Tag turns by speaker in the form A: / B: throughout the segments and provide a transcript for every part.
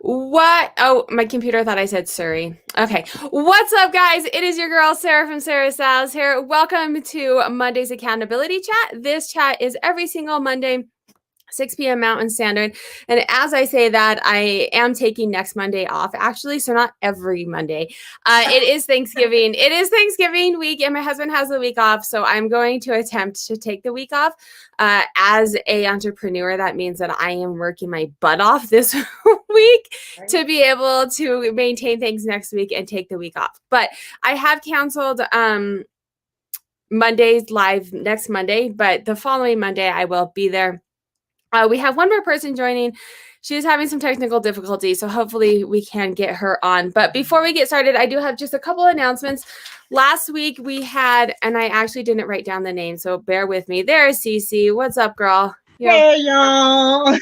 A: What? Oh, my computer thought I said Surrey. Okay. What's up, guys? It is your girl, Sarah from Sarah Styles here. Welcome to Monday's Accountability Chat. This chat is every single Monday, 6 p.m. Mountain Standard. And as I say that, I am taking next Monday off, actually. So not every Monday. It is Thanksgiving. It is Thanksgiving week, and my husband has the week off. So I'm going to attempt to take the week off. As a entrepreneur, that means that I am working my butt off this week to be able to maintain things next week and take the week off. But I have canceled Monday's live next Monday, but the following Monday I will be there. We have one more person joining. She's having some technical difficulties, so hopefully we can get her on. But before we get started, I do have just a couple announcements. Last week we had, and I actually didn't write down the name, so bear with me. There's Cece. What's up, girl?
B: Hey, y'all.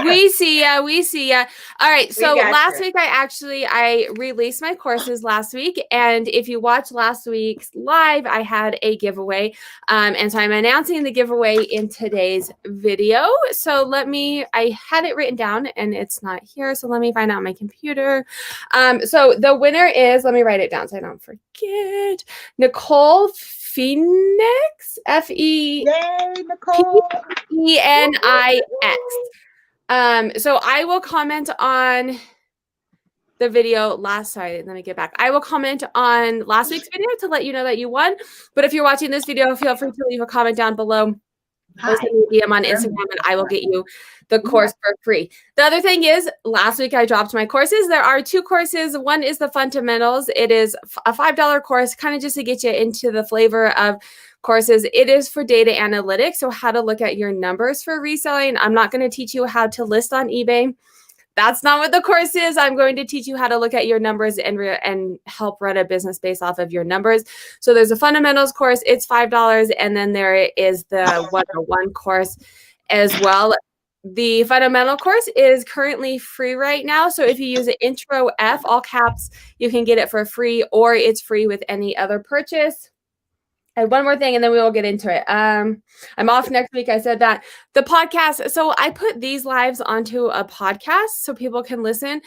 A: We see ya. We see ya. All right. So last week I released my courses last week. And if you watched last week's live, I had a giveaway. And so I'm announcing the giveaway in today's video. So I had it written down and it's not here. So let me find out my computer. So the winner is, let me write it down so I don't forget. Nicole Phoenix,
B: Yay, Nicole.
A: Phoenix. So I will comment on the video sorry, let me get back. I will comment on last week's video to let you know that you won. But if you're watching this video, feel free to leave a comment down below. Or send me a DM on Instagram and I will get you the course for free. The other thing is, last week I dropped my courses. There are two courses. One is the fundamentals. It is a $5 course, kind of just to get you into the flavor of courses. It is for data analytics, so how to look at your numbers for reselling. I'm not going to teach you how to list on eBay. That's not what the course is. I'm going to teach you how to look at your numbers and help run a business based off of your numbers. So there's a fundamentals course. It's $5. And then there is the 101 course as well. The fundamental course is currently free right now. So if you use an intro F, all caps, you can get it for free, or it's free with any other purchase. And one more thing, and then we will get into it. I'm off next week. I said that. The podcast. So I put these lives onto a podcast so people can listen.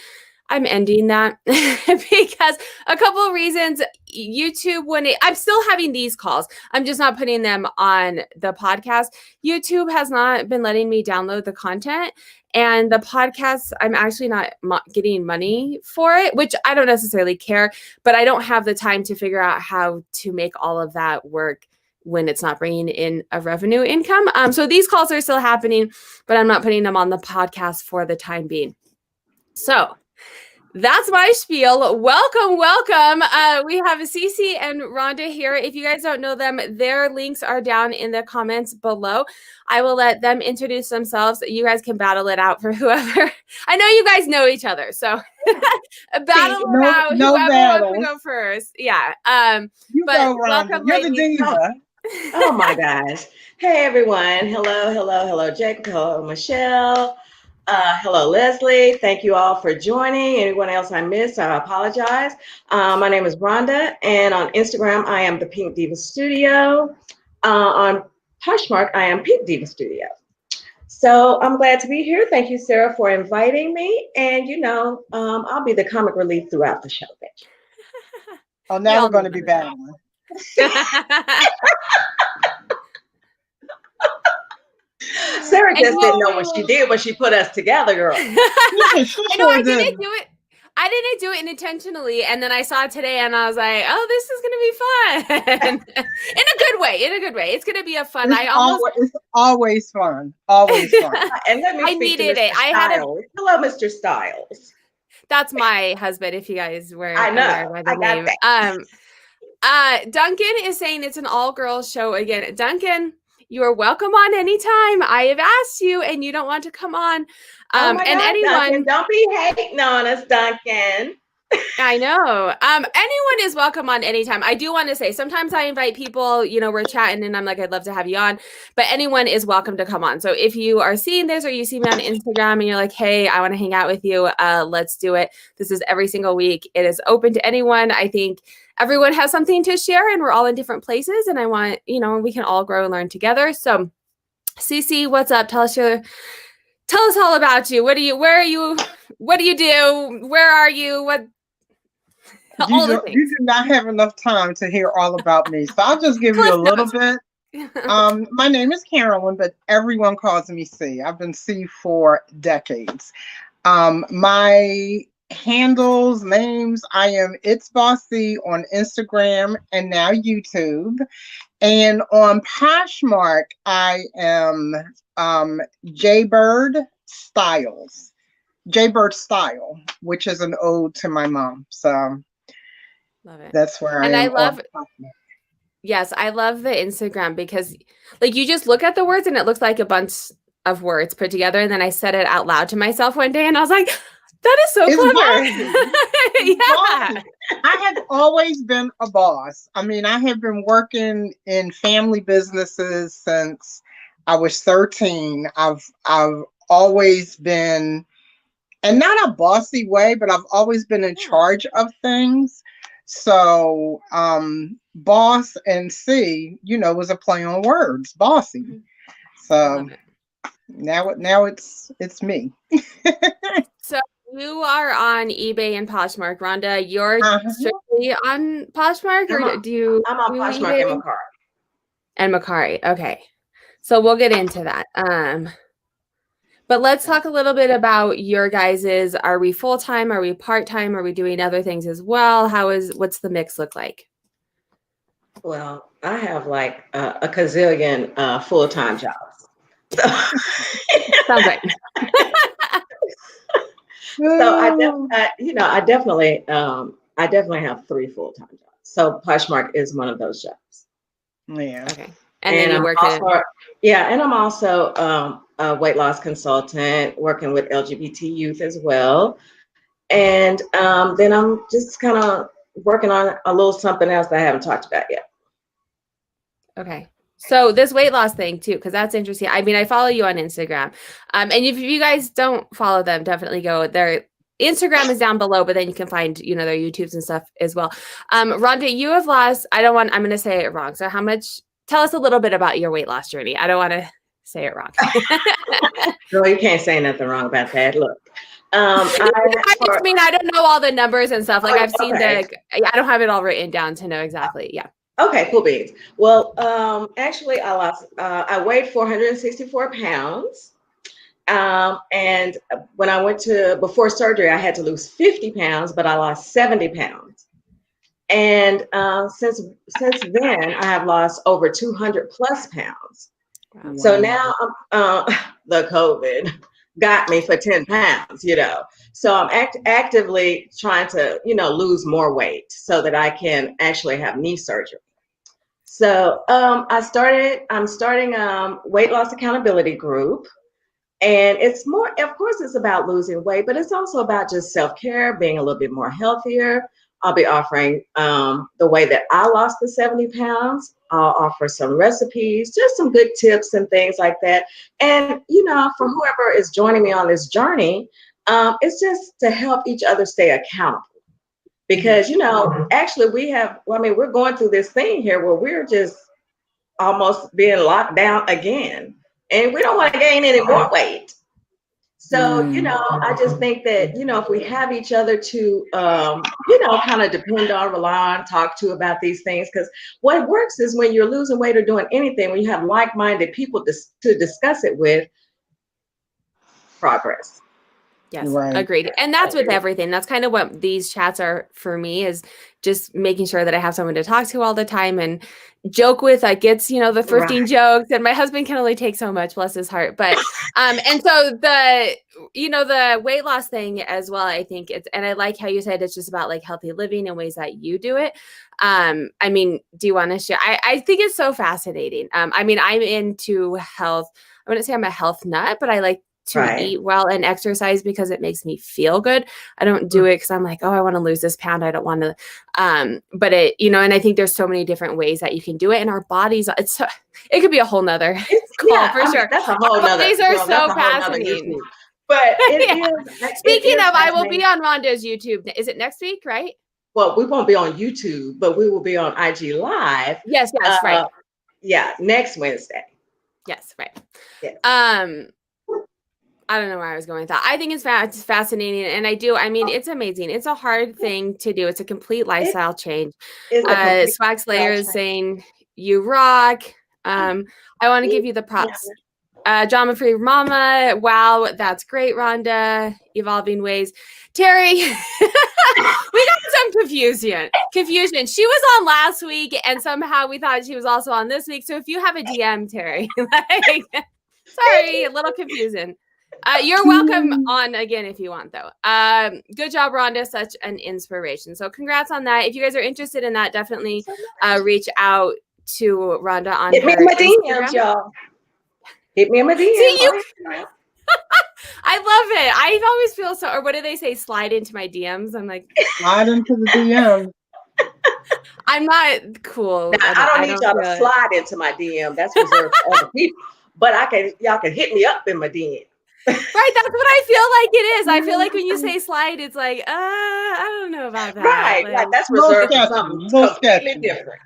A: I'm ending that because a couple of reasons. YouTube, I'm still having these calls. I'm just not putting them on the podcast. YouTube has not been letting me download the content. And the podcast, I'm actually not getting money for it, which I don't necessarily care, but I don't have the time to figure out how to make all of that work when it's not bringing in a revenue income. So these calls are still happening, but I'm not putting them on the podcast for the time being. So that's my spiel. Welcome. We have Cece and Rhonda here. If you guys don't know them, their links are down in the comments below. I will let them introduce themselves. You guys can battle it out for whoever. I know you guys know each other, so battle it out. Whoever wants to go first. Yeah.
B: You
A: but
B: go, Rhonda. You're the diva.
C: Oh my gosh. Hey, everyone. Hello, Jacob. Hello, Michelle. Hello, Leslie. Thank you all for joining. Anyone else I missed, I apologize. My name is Rhonda, and on Instagram, I am the Pink Diva Studio. On Poshmark, I am Pink Diva Studio. So I'm glad to be here. Thank you, Sarah, for inviting me. And, I'll be the comic relief throughout the show. Thank you.
B: Oh, now we're going to be battling.
C: Sarah just didn't know what she did when she put us together, girl.
A: I didn't do it. I didn't do it intentionally, and then I saw it today, and I was like, "Oh, this is going to be fun in a good way. It's going to be a fun."
B: It's always fun. Always fun.
C: And let me
A: I needed it.
C: Hello, Mr. Styles.
A: That's my husband. If you guys were,
C: I know.
A: By the name. Duncan is saying it's an all-girls show again. Duncan, you are welcome on anytime. I have asked you and you don't want to come on.
C: And anyone, Duncan, don't be hating on us, Duncan.
A: I know. Anyone is welcome on anytime. I do want to say sometimes I invite people, we're chatting and I'm like, I'd love to have you on, but anyone is welcome to come on. So if you are seeing this or you see me on Instagram and you're like, hey, I want to hang out with you, let's do it. This is every single week. It is open to anyone. I think everyone has something to share and we're all in different places and I want, we can all grow and learn together. So Cece, what's up? Tell us all about you. Where are you What do you do? Where are you? What? All the
B: You
A: things.
B: do not have enough time to hear all about me. So I'll just give you a
A: Cliff
B: little
A: notes.
B: bit. My name is Carolyn, but everyone calls me C. I've been C for decades. My handles, names, I am It's Bossy on Instagram and now YouTube. And on Poshmark, I am Jaybird Styles. Jaybird Style, which is an ode to my mom. So
A: Love it.
B: that's where I
A: And I
B: am.
A: love, yes, I love the Instagram because like you just look at the words and it looks like a bunch of words put together. And then I said it out loud to myself one day and I was like, that is so
B: It's
A: clever.
B: Yeah. I have always been a boss. I mean, I have been working in family businesses since I was 13. I've always been, and not a bossy way, but I've always been in charge of things. So boss and C, was a play on words, bossy. So now it's me.
A: So you are on eBay and Poshmark, Rhonda. You're strictly on Poshmark, or do you?
C: I'm on Poshmark and Mercari.
A: And Mercari. Okay, so we'll get into that. But let's talk a little bit about your guys's. Are we full time? Are we part time? Are we doing other things as well? What's the mix look like?
C: Well, I have like a gazillion full-time jobs. So.
A: Sounds right.
C: So I definitely have 3 full-time jobs. So Poshmark is one of those jobs.
B: Yeah.
A: Okay. And then you work
C: and I'm also a weight loss consultant working with LGBT youth as well. And then I'm just kind of working on a little something else that I haven't talked about yet.
A: Okay. So this weight loss thing too, because that's interesting. I mean, I follow you on Instagram. And if you guys don't follow them, definitely go. Their Instagram is down below, but then you can find, their YouTubes and stuff as well. Rhonda, you have lost, I'm going to say it wrong. So tell us a little bit about your weight loss journey. I don't want to say it wrong.
C: No, you can't say nothing wrong about that. Look.
A: I don't know all the numbers and stuff. Like I've seen I don't have it all written down to know exactly. Yeah.
C: Okay, cool beans. Well, actually I weighed 464 pounds. And when I went before surgery, I had to lose 50 pounds, but I lost 70 pounds. And since then, I have lost over 200 plus pounds. Wow. So now the COVID got me for 10 pounds, So I'm actively trying to, lose more weight so that I can actually have knee surgery. So I'm starting weight loss accountability group. And it's more, of course, it's about losing weight, but it's also about just self-care, being a little bit more healthier. I'll be offering the way that I lost the 70 pounds. I'll offer some recipes, just some good tips and things like that. And, for whoever is joining me on this journey, it's just to help each other stay accountable. Because, actually we're going through this thing here where we're just almost being locked down again. And we don't want to gain any more weight. So, I just think that, if we have each other to, kind of depend on, rely on, talk to about these things, because what works is when you're losing weight or doing anything, when you have like-minded people to discuss it with, progress.
A: Yes, right. Agreed. And that's with everything. That's kind of what these chats are for me, is just making sure that I have someone to talk to all the time and joke with. Like gets, the thrifting jokes, and my husband can only take so much, bless his heart. But, and so the weight loss thing as well, I think and I like how you said it's just about like healthy living and ways that you do it. I mean, do you want to share? I think it's so fascinating. I mean, I'm into health. I wouldn't say I'm a health nut, but I like to eat well and exercise because it makes me feel good. I don't do it because I'm like, oh, I want to lose this pound. I don't want to, but it, and I think there's so many different ways that you can do it in our bodies. It could be a whole nother call for sure.
C: That's a whole nother.
A: These are so fascinating.
C: But it is.
A: Speaking of, I will be on Rhonda's YouTube. Is it next week, right?
C: Well, we won't be on YouTube, but we will be on IG Live.
A: Yes, right.
C: Yeah, next Wednesday.
A: Yes, right.
C: Yes.
A: I don't know where I was going with that. I think it's fascinating. And I mean, it's amazing. It's a hard thing to do. It's a complete lifestyle change. Swag Slayer is saying, you rock. I want to give you the props. Drama Free Mama. Wow, that's great, Rhonda. Evolving Ways. Terry, we got some confusion. She was on last week, and somehow we thought she was also on this week. So if you have a DM, Terry, sorry, a little confusing. You're welcome on again if you want, though. Good job, Rhonda. Such an inspiration. So congrats on that. If you guys are interested in that, definitely reach out to Rhonda on
C: Hit
A: her
C: me in my
A: Instagram.
C: DMs, y'all. Hit me in my DMs.
A: See, I love it. I always feel so, or what do they say? Slide into my DMs. I'm like,
B: slide into the DM.
A: I'm not cool.
C: Now, I don't need y'all to slide into my DM. That's reserved for other people. But y'all can hit me up in my DM.
A: Right, that's what I feel like it is. I feel like when you say slide, it's like, I don't know about that.
C: Right, like that's reserved for something completely different.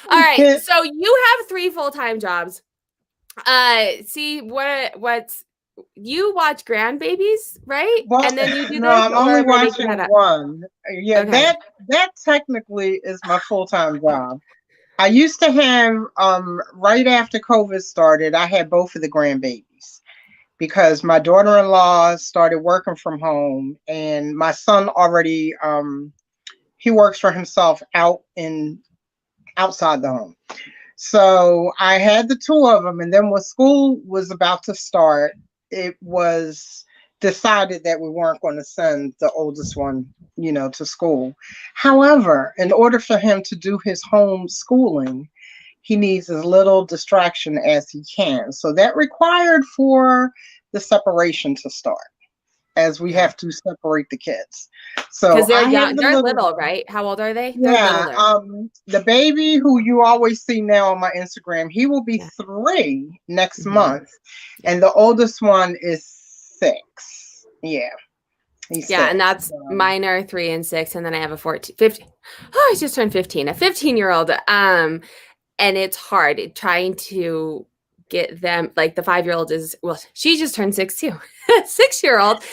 A: All right, so you have 3 full-time jobs. See what's you watch grandbabies, right?
B: Well,
A: and then you do
B: no, I'm only watching one. Yeah, okay. that technically is my full-time job. I used to have right after COVID started, I had both of the grandbabies because my daughter-in-law started working from home, and my son already he works for himself outside the home. So I had the 2 of them, and then when school was about to start, it was decided that we weren't going to send the oldest one, to school. However, in order for him to do his home schooling, he needs as little distraction as he can. So that required for the separation to start, as we have to separate the kids. So
A: because they're young, they're little, right? How old are they?
B: Yeah, the baby who you always see now on my Instagram, he will be 3 next month, and the oldest one is 6. Yeah, he's 6.
A: And that's mine are 3 and 6, and then I have a 15. Oh, I just turned 15. A 15-year-old. And it's hard trying to get them, like the 5-year-old is, well, she just turned 6 too. 6-year-old,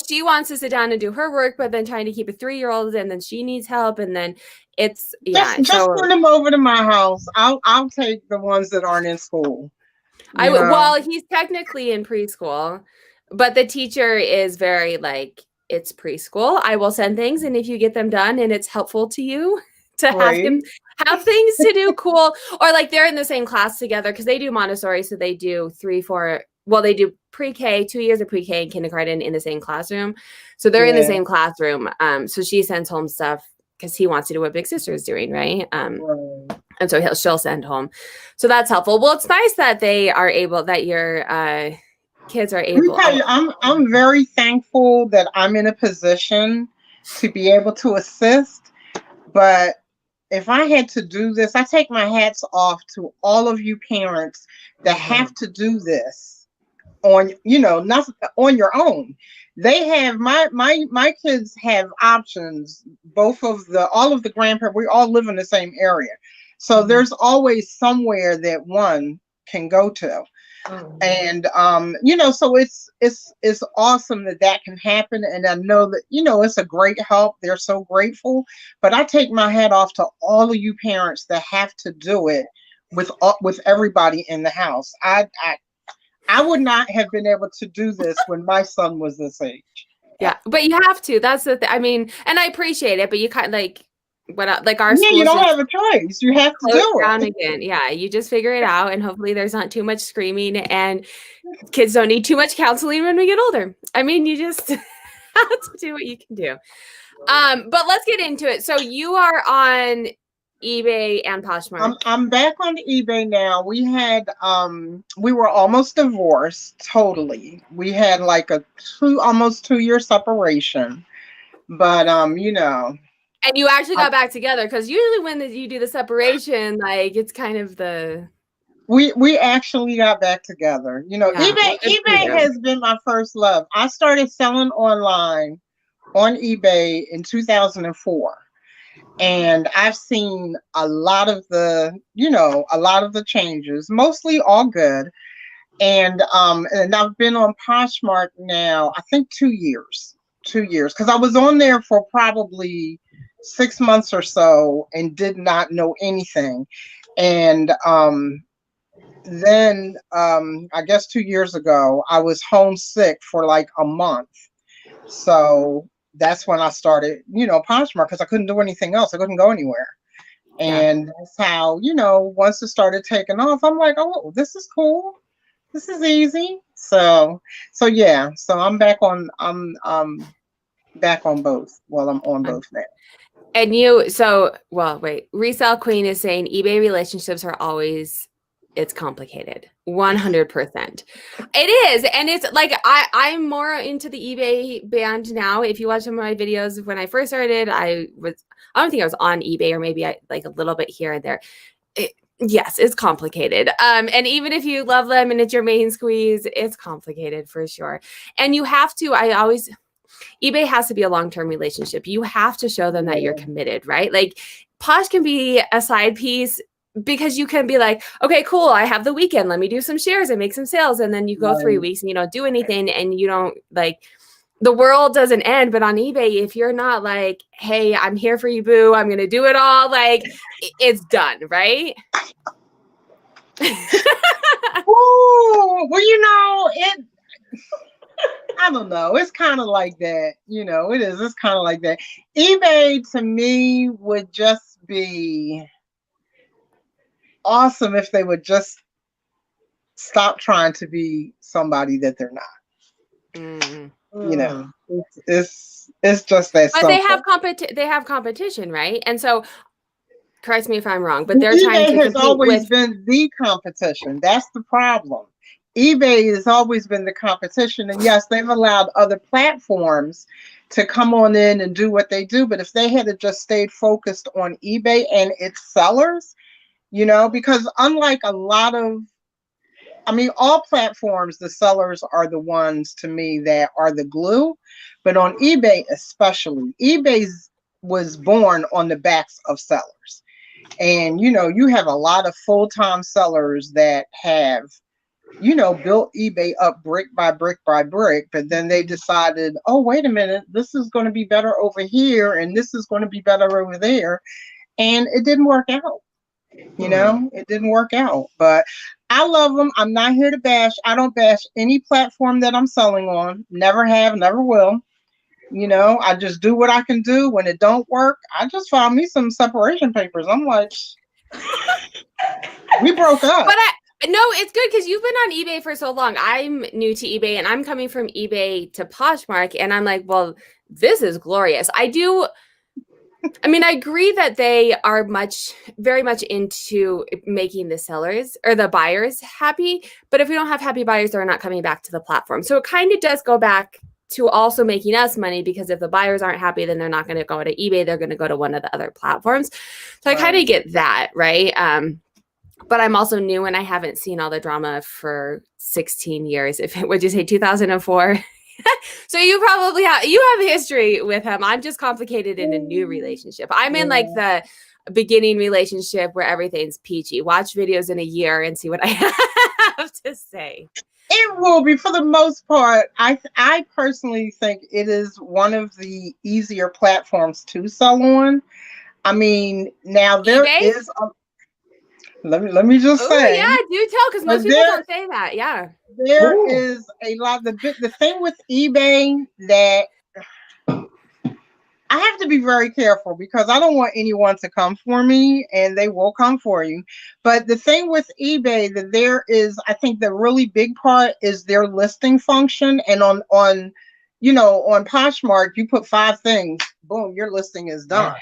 A: she wants to sit down and do her work, but then trying to keep a 3-year-old, and then she needs help, and then it's
B: just send them over to my house. I'll take the ones that aren't in school.
A: Well, he's technically in preschool, but the teacher is very like, it's preschool. I will send things, and if you get them done and it's helpful to you to have him have things to do, cool. Or like they're in the same class together because they do Montessori, so they do 3-4. Well, they do pre-K, 2 years of pre-K and kindergarten in the same classroom. So they're in the same classroom. So she sends home stuff because he wants to do what Big Sister is doing, right? And so she'll send home. So that's helpful. Well, it's nice that they are able, that your kids are able.
B: Let me tell you, I'm very thankful that I'm in a position to be able to assist. But if I had to do this, I take my hats off to all of you parents that have to do this on, not on your own. They have my kids have options. All of the grandparents, we all live in the same area. So there's always somewhere that one can go to. And so it's awesome that can happen, and I know that it's a great help. They're so grateful, but I take my hat off to all of you parents that have to do it with everybody in the house. I would not have been able to do this when my son was this age.
A: Yeah, but you have to. That's the thing. I mean, and I appreciate it, but you kind of like our school.
B: You don't have a choice. You have to do it.
A: Down again. Yeah, you just figure it out, and hopefully there's not too much screaming, and kids don't need too much counseling when we get older. I mean, you just have to do what you can do. But let's get into it. So you are on eBay and Poshmark.
B: I'm back on eBay now. We had we were almost divorced totally. We had like almost 2-year separation, but
A: And you actually got back together, because usually when you do the separation, like it's kind of the.
B: We actually got back together. eBay has been my first love. I started selling online on eBay in 2004. And I've seen a lot of the changes, mostly all good. And I've been on Poshmark now, I think 2 years, because I was on there for probably 6 months or so and did not know anything. And then I guess 2 years ago, I was homesick for like a month. So that's when I started, Poshmark, because I couldn't do anything else. I couldn't go anywhere. And that's how, once it started taking off, I'm like, oh, this is cool. This is easy. So yeah. So I'm back on both. Well, I'm on both now.
A: And wait, Resell Queen is saying eBay relationships are always, it's complicated. 100%. It is. And it's like, I'm more into the eBay band now. If you watch some of my videos, when I first started, I don't think I was on eBay, or maybe I like a little bit here and there. Yes, it's complicated. And even if you love them and it's your main squeeze, it's complicated for sure. And you have to, eBay has to be a long-term relationship. You have to show them that you're committed, right? Like Posh can be a side piece because you can be like, okay, cool, I have the weekend. Let me do some shares and make some sales. And then you go 3 weeks and you don't do anything, and you don't like, the world doesn't end. But on eBay, if you're not like, hey, I'm here for you, boo, I'm going to do it all, like it's done, right?
B: Oh, well, I don't know. It's kind of like that. It is. It's kind of like that. eBay to me would just be awesome if they would just stop trying to be somebody that they're not. It's just that.
A: But they have competition, right? And so, correct me if I'm wrong, but they're
B: eBay
A: trying to
B: has always been the competition. That's the problem. eBay has always been the competition, and yes, they've allowed other platforms to come on in and do what they do. But if they had just stayed focused on eBay and its sellers, because unlike a lot of, all platforms, the sellers are the ones to me that are the glue. But on eBay especially, eBay was born on the backs of sellers. And, you have a lot of full-time sellers that have, built eBay up brick by brick by brick, but then they decided, oh, wait a minute, this is going to be better over here, and this is going to be better over there. And it didn't work out. It didn't work out. But I love them. I'm not here to bash. I don't bash any platform that I'm selling on. Never have, never will. I just do what I can do. When it don't work, I just found me some separation papers. I'm like, we broke up.
A: But no, it's good because you've been on eBay for so long. I'm new to eBay, and I'm coming from eBay to Poshmark, and I'm like, well, this is glorious. I agree that they are very much into making the sellers or the buyers happy. But if we don't have happy buyers, they're not coming back to the platform. So it kind of does go back to also making us money, because if the buyers aren't happy, then they're not going to go to eBay. They're going to go to one of the other platforms. So I kind of get that, right? But I'm also new, and I haven't seen all the drama for 16 years. Would you say 2004? So you probably have history with him. I'm just complicated in a new relationship. I'm in like the beginning relationship where everything's peachy. Watch videos in a year and see what I have to say.
B: It will be, for the most part. I personally think it is one of the easier platforms to sell on. Now there
A: eBay?
B: is let me just say.
A: Yeah, do tell, because most people don't say that. Yeah.
B: There is a lot. The thing with eBay that I have to be very careful, because I don't want anyone to come for me, and they will come for you. But the thing with eBay that there is, I think the really big part is their listing function. And on Poshmark, you put 5 things, boom, your listing is done.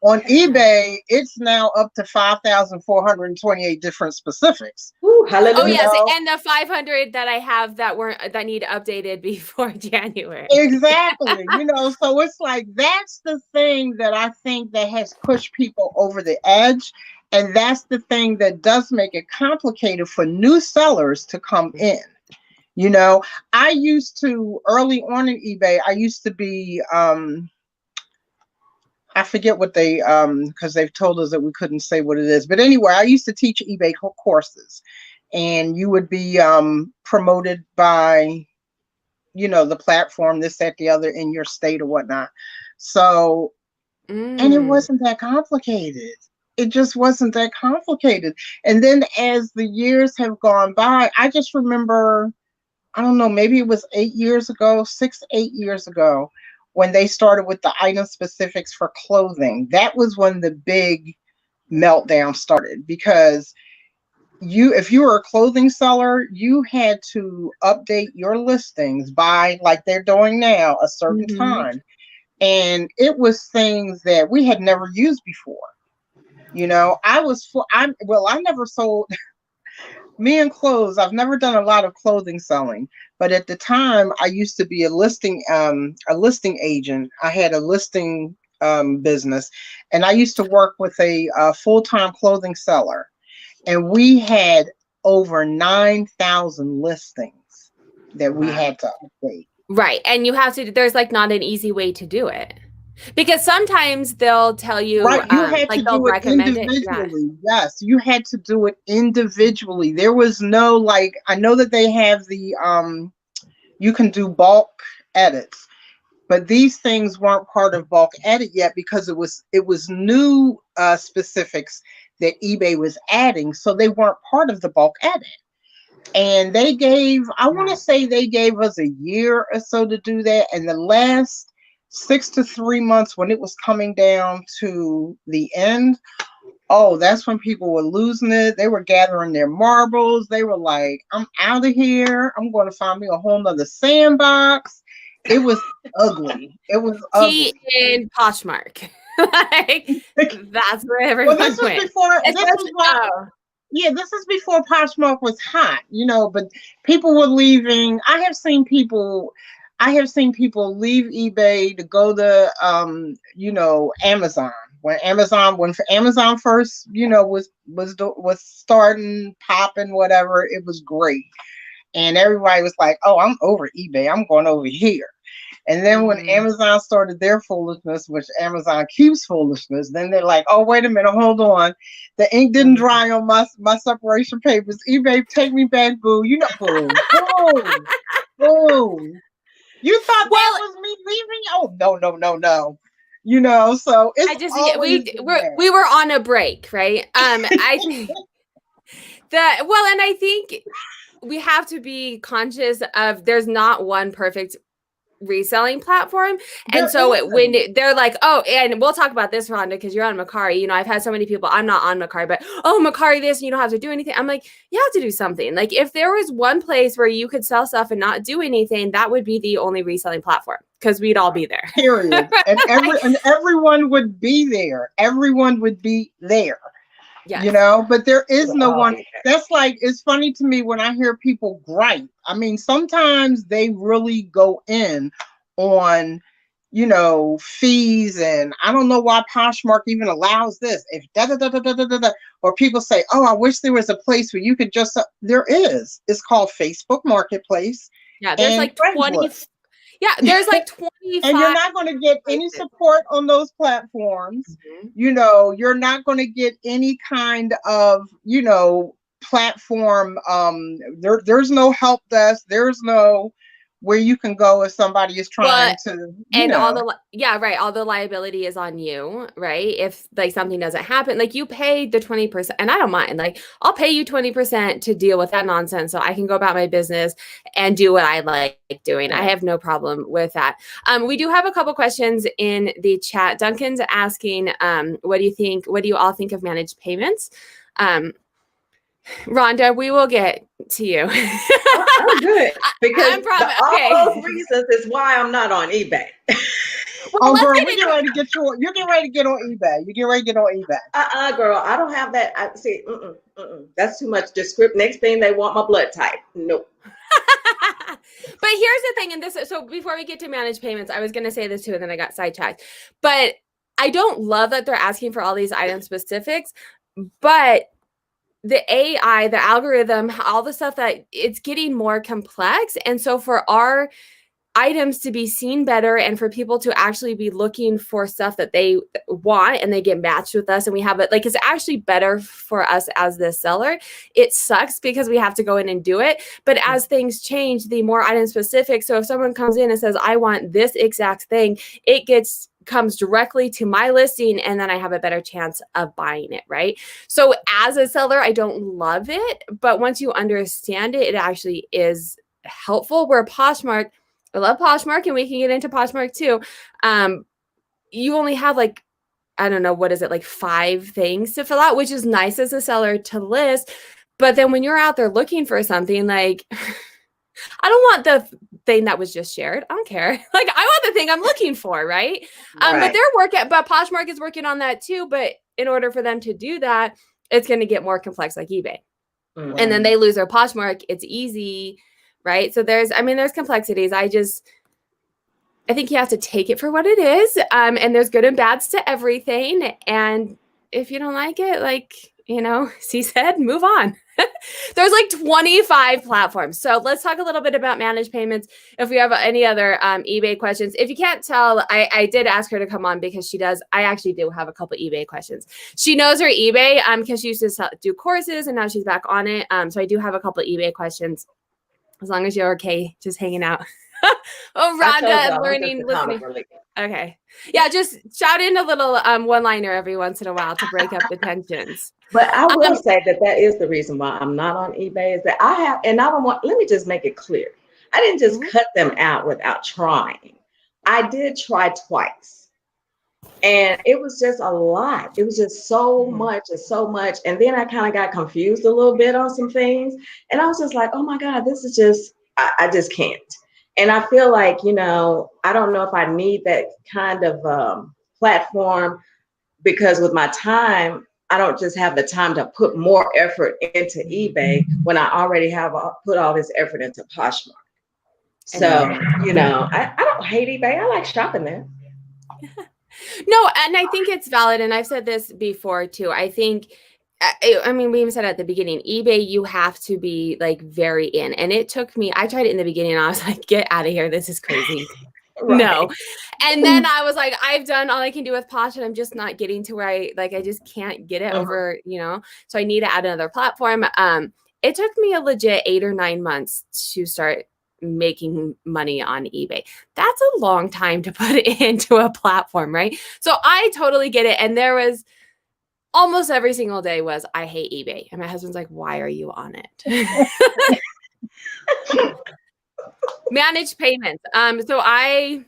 B: On eBay, it's now up to 5,428 different specifics.
C: Ooh, hallelujah.
A: Oh yes, and the 500 that I have that need updated before January.
B: Exactly. So it's like, that's the thing that I think that has pushed people over the edge, and that's the thing that does make it complicated for new sellers to come in. I used to, early on in eBay, I used to be I forget what they, because they've told us that we couldn't say what it is. But anyway, I used to teach eBay courses. and you would be promoted by, the platform, this, that, the other in your state or whatnot. So, and it wasn't that complicated. It just wasn't that complicated. And then as the years have gone by, I just remember, I don't know, maybe it was 8 years ago, 6, 8 years ago, when they started with the item specifics for clothing. That was when the big meltdown started, because if you were a clothing seller, you had to update your listings by, like they're doing now, a certain time. And it was things that we had never used before. I never sold me and clothes. I've never done a lot of clothing selling, but at the time I used to be a listing agent. I had a listing business, and I used to work with a full-time clothing seller. And we had over 9,000 listings that we had to update.
A: Right. And you have to, there's like not an easy way to do it. Because sometimes they'll tell you,
B: right, you had to do it individually. Yes, you had to do it individually. There was no, like, I know that they have the, you can do bulk edits, but these things weren't part of bulk edit yet, because it was new specifics that eBay was adding, so they weren't part of the bulk edit. And they gave, I want to say they gave us a year or so to do that. And the last 6 to 3 months, when it was coming down to the end, oh, that's when people were losing it. They were gathering their marbles. They were like, I'm out of here. I'm going to find me a whole nother sandbox. It was ugly. It was ugly.
A: In Poshmark. Like, that's where everyone
B: went. This is before Poshmark was hot, but people were leaving. I have seen people leave eBay to go to Amazon. When Amazon first, was starting, popping, whatever, it was great. And everybody was like, oh, I'm over eBay. I'm going over here. And then when Amazon started their foolishness, which Amazon keeps foolishness, then they're like, oh, wait a minute, hold on. The ink didn't dry on my separation papers. eBay, take me back, boo. Boo. Boo. You thought that was me leaving? Oh, no. So it's
A: we were on a break, right? I think and I think we have to be conscious of there's not one perfect reselling platform. And when they're like, oh, and we'll talk about this, Rhonda, because you're on Mercari. I've had so many people, I'm not on Mercari, but Mercari this, and you don't have to do anything. I'm like, you have to do something. Like, if there was one place where you could sell stuff and not do anything, that would be the only reselling platform, because we'd all be there.
B: Period. And everyone would be there. Everyone would be there. Yes. But there is no one. That's like, it's funny to me when I hear people gripe. I mean, sometimes they really go in on, fees, and I don't know why Poshmark even allows this. If or people say, oh, I wish there was a place where you could just, there is. It's called Facebook Marketplace.
A: Yeah, there's like 20. Yeah, there's like 25.
B: And you're not going to get any support on those platforms. You're not going to get any kind of, platform. There's no help desk. There's no where you can go if somebody is trying to.
A: All the liability is on you, right? If like something doesn't happen, like you pay the 20%, and I don't mind. Like, I'll pay you 20% to deal with that nonsense, so I can go about my business and do what I like doing. Yeah. I have no problem with that. We do have a couple questions in the chat. Duncan's asking, what do you all think of managed payments? Rhonda, we will get to you.
C: I'm good, because all those reasons is why I'm not on eBay.
B: Well, girl, you're getting ready to get on eBay. You get ready to get on eBay.
C: Girl, I don't have that. I see. That's too much description. Next thing, they want my blood type. Nope.
A: But here's the thing, and so before we get to managed payments, I was going to say this too, and then I got sidetracked. But I don't love that they're asking for all these item specifics, but the AI, the algorithm, all the stuff that it's getting more complex. And so for our items to be seen better and for people to actually be looking for stuff that they want and they get matched with us and we have it, like, it's actually better for us as the seller. It sucks because we have to go in and do it, but as things change, the more item specific. So if someone comes in and says, I want this exact thing, it comes directly to my listing, and then I have a better chance of buying it, right? So as a seller, I don't love it, but once you understand it, it actually is helpful. Where Poshmark, I love Poshmark, and we can get into Poshmark too. You only have like, I don't know, what is it, like 5 things to fill out, which is nice as a seller to list. But then when you're out there looking for something, like, I don't want the thing that was just shared. I don't care. Like, I want the thing I'm looking for, right? But but Poshmark is working on that too. But in order for them to do that, it's going to get more complex, like eBay.
C: Mm-hmm.
A: And then they lose their Poshmark. It's easy, right? So there's complexities. I think you have to take it for what it is. And there's good and bads to everything. And if you don't like it, like, C said, move on. There's like 25 platforms. So let's talk a little bit about managed payments. If we have any other eBay questions, if you can't tell, I did ask her to come on because I actually do have a couple eBay questions. She knows her eBay because she used to do courses and now she's back on it. So I do have a couple eBay questions. As long as you're okay, just hanging out. Oh, Rhonda, learning, listening. Okay. Yeah, just shout in a little one-liner every once in a while to break up the tensions.
C: But I will say that is the reason why I'm not on eBay, is that let me just make it clear. I didn't just cut them out without trying. I did try twice. And it was just a lot. It was just so much and so much. And then I kind of got confused a little bit on some things. And I was just like, oh my God, this is just, I just can't. And I feel like, I don't know if I need that kind of platform, because with my time, I don't just have the time to put more effort into eBay when I already have put all this effort into Poshmark. So, I don't hate eBay. I like shopping there.
A: No, and I think it's valid. And I've said this before too. I think, we even said at the beginning, eBay, you have to be like very in. And it took me, I tried it in the beginning and I was like, get out of here. This is crazy. Right. No. And then I was like, I've done all I can do with Posh and I'm just not getting to where I just can't get it over, so I need to add another platform. It took me a legit 8 or 9 months to start making money on eBay. That's a long time to put it into a platform, right? So I totally get it. And there was almost every single day was, I hate eBay. And my husband's like, why are you on it? Managed payments. So I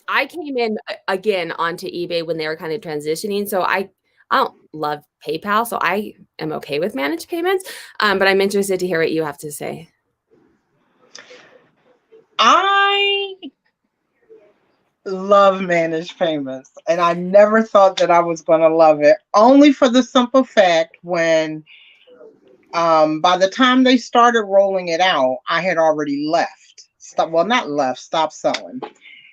A: came in again onto eBay when they were kind of transitioning. So I don't love PayPal, so I am okay with managed payments. But I'm interested to hear what you have to say.
B: I love managed payments, and I never thought that I was going to love it, only for the simple fact when by the time they started rolling it out, I had already stopped selling.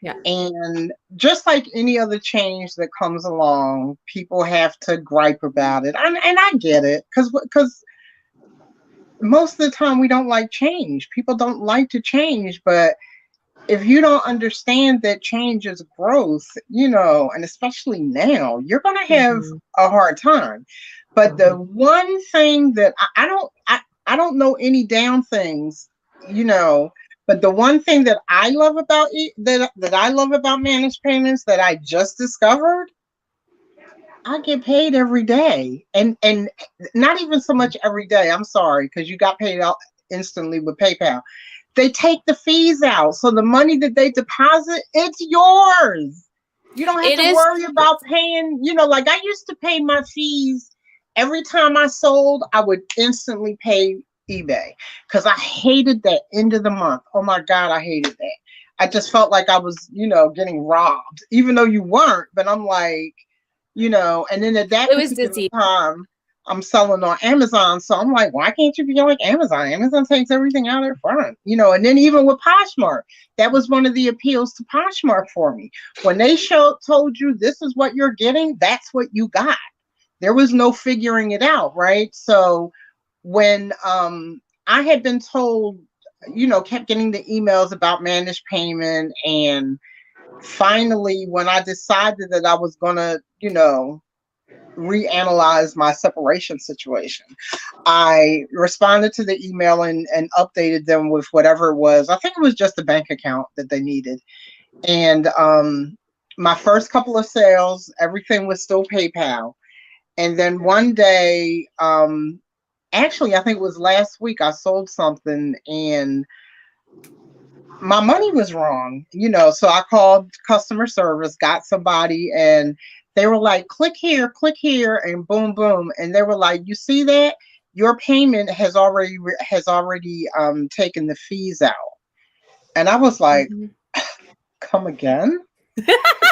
B: Yeah. And just like any other change that comes along, people have to gripe about it. And I get it, because most of the time we don't like change. People don't like to change, but if you don't understand that change is growth, and especially now, you're going to have a hard time. But the one thing that I don't know any down things, but the one thing that I love about that I love about managed payments that I just discovered, I get paid every day, and not even so much every day. I'm sorry, because you got paid out instantly with PayPal. They take the fees out, so the money that they deposit, it's yours. You don't have to worry about paying. Like I used to pay my fees every time I sold. I would instantly pay eBay because I hated that end of the month. Oh my God, I hated that. I just felt like I was, getting robbed, even though you weren't. But I'm like, and then at that time, I'm selling on Amazon. So I'm like, why can't you be like Amazon? Amazon takes everything out of front, and then even with Poshmark, that was one of the appeals to Poshmark for me. When they told you this is what you're getting, that's what you got. There was no figuring it out, right? So when I had been told kept getting the emails about managed payment. And finally, when I decided that I was going to, reanalyze my separation situation, I responded to the email and updated them with whatever it was. I think it was just a bank account that they needed. And my first couple of sales, everything was still PayPal. And then one day, actually, I think it was last week, I sold something and my money was wrong, so I called customer service, got somebody, and they were like, click here, and boom, boom. And they were like, you see that? Your payment has already taken the fees out. And I was like, come again?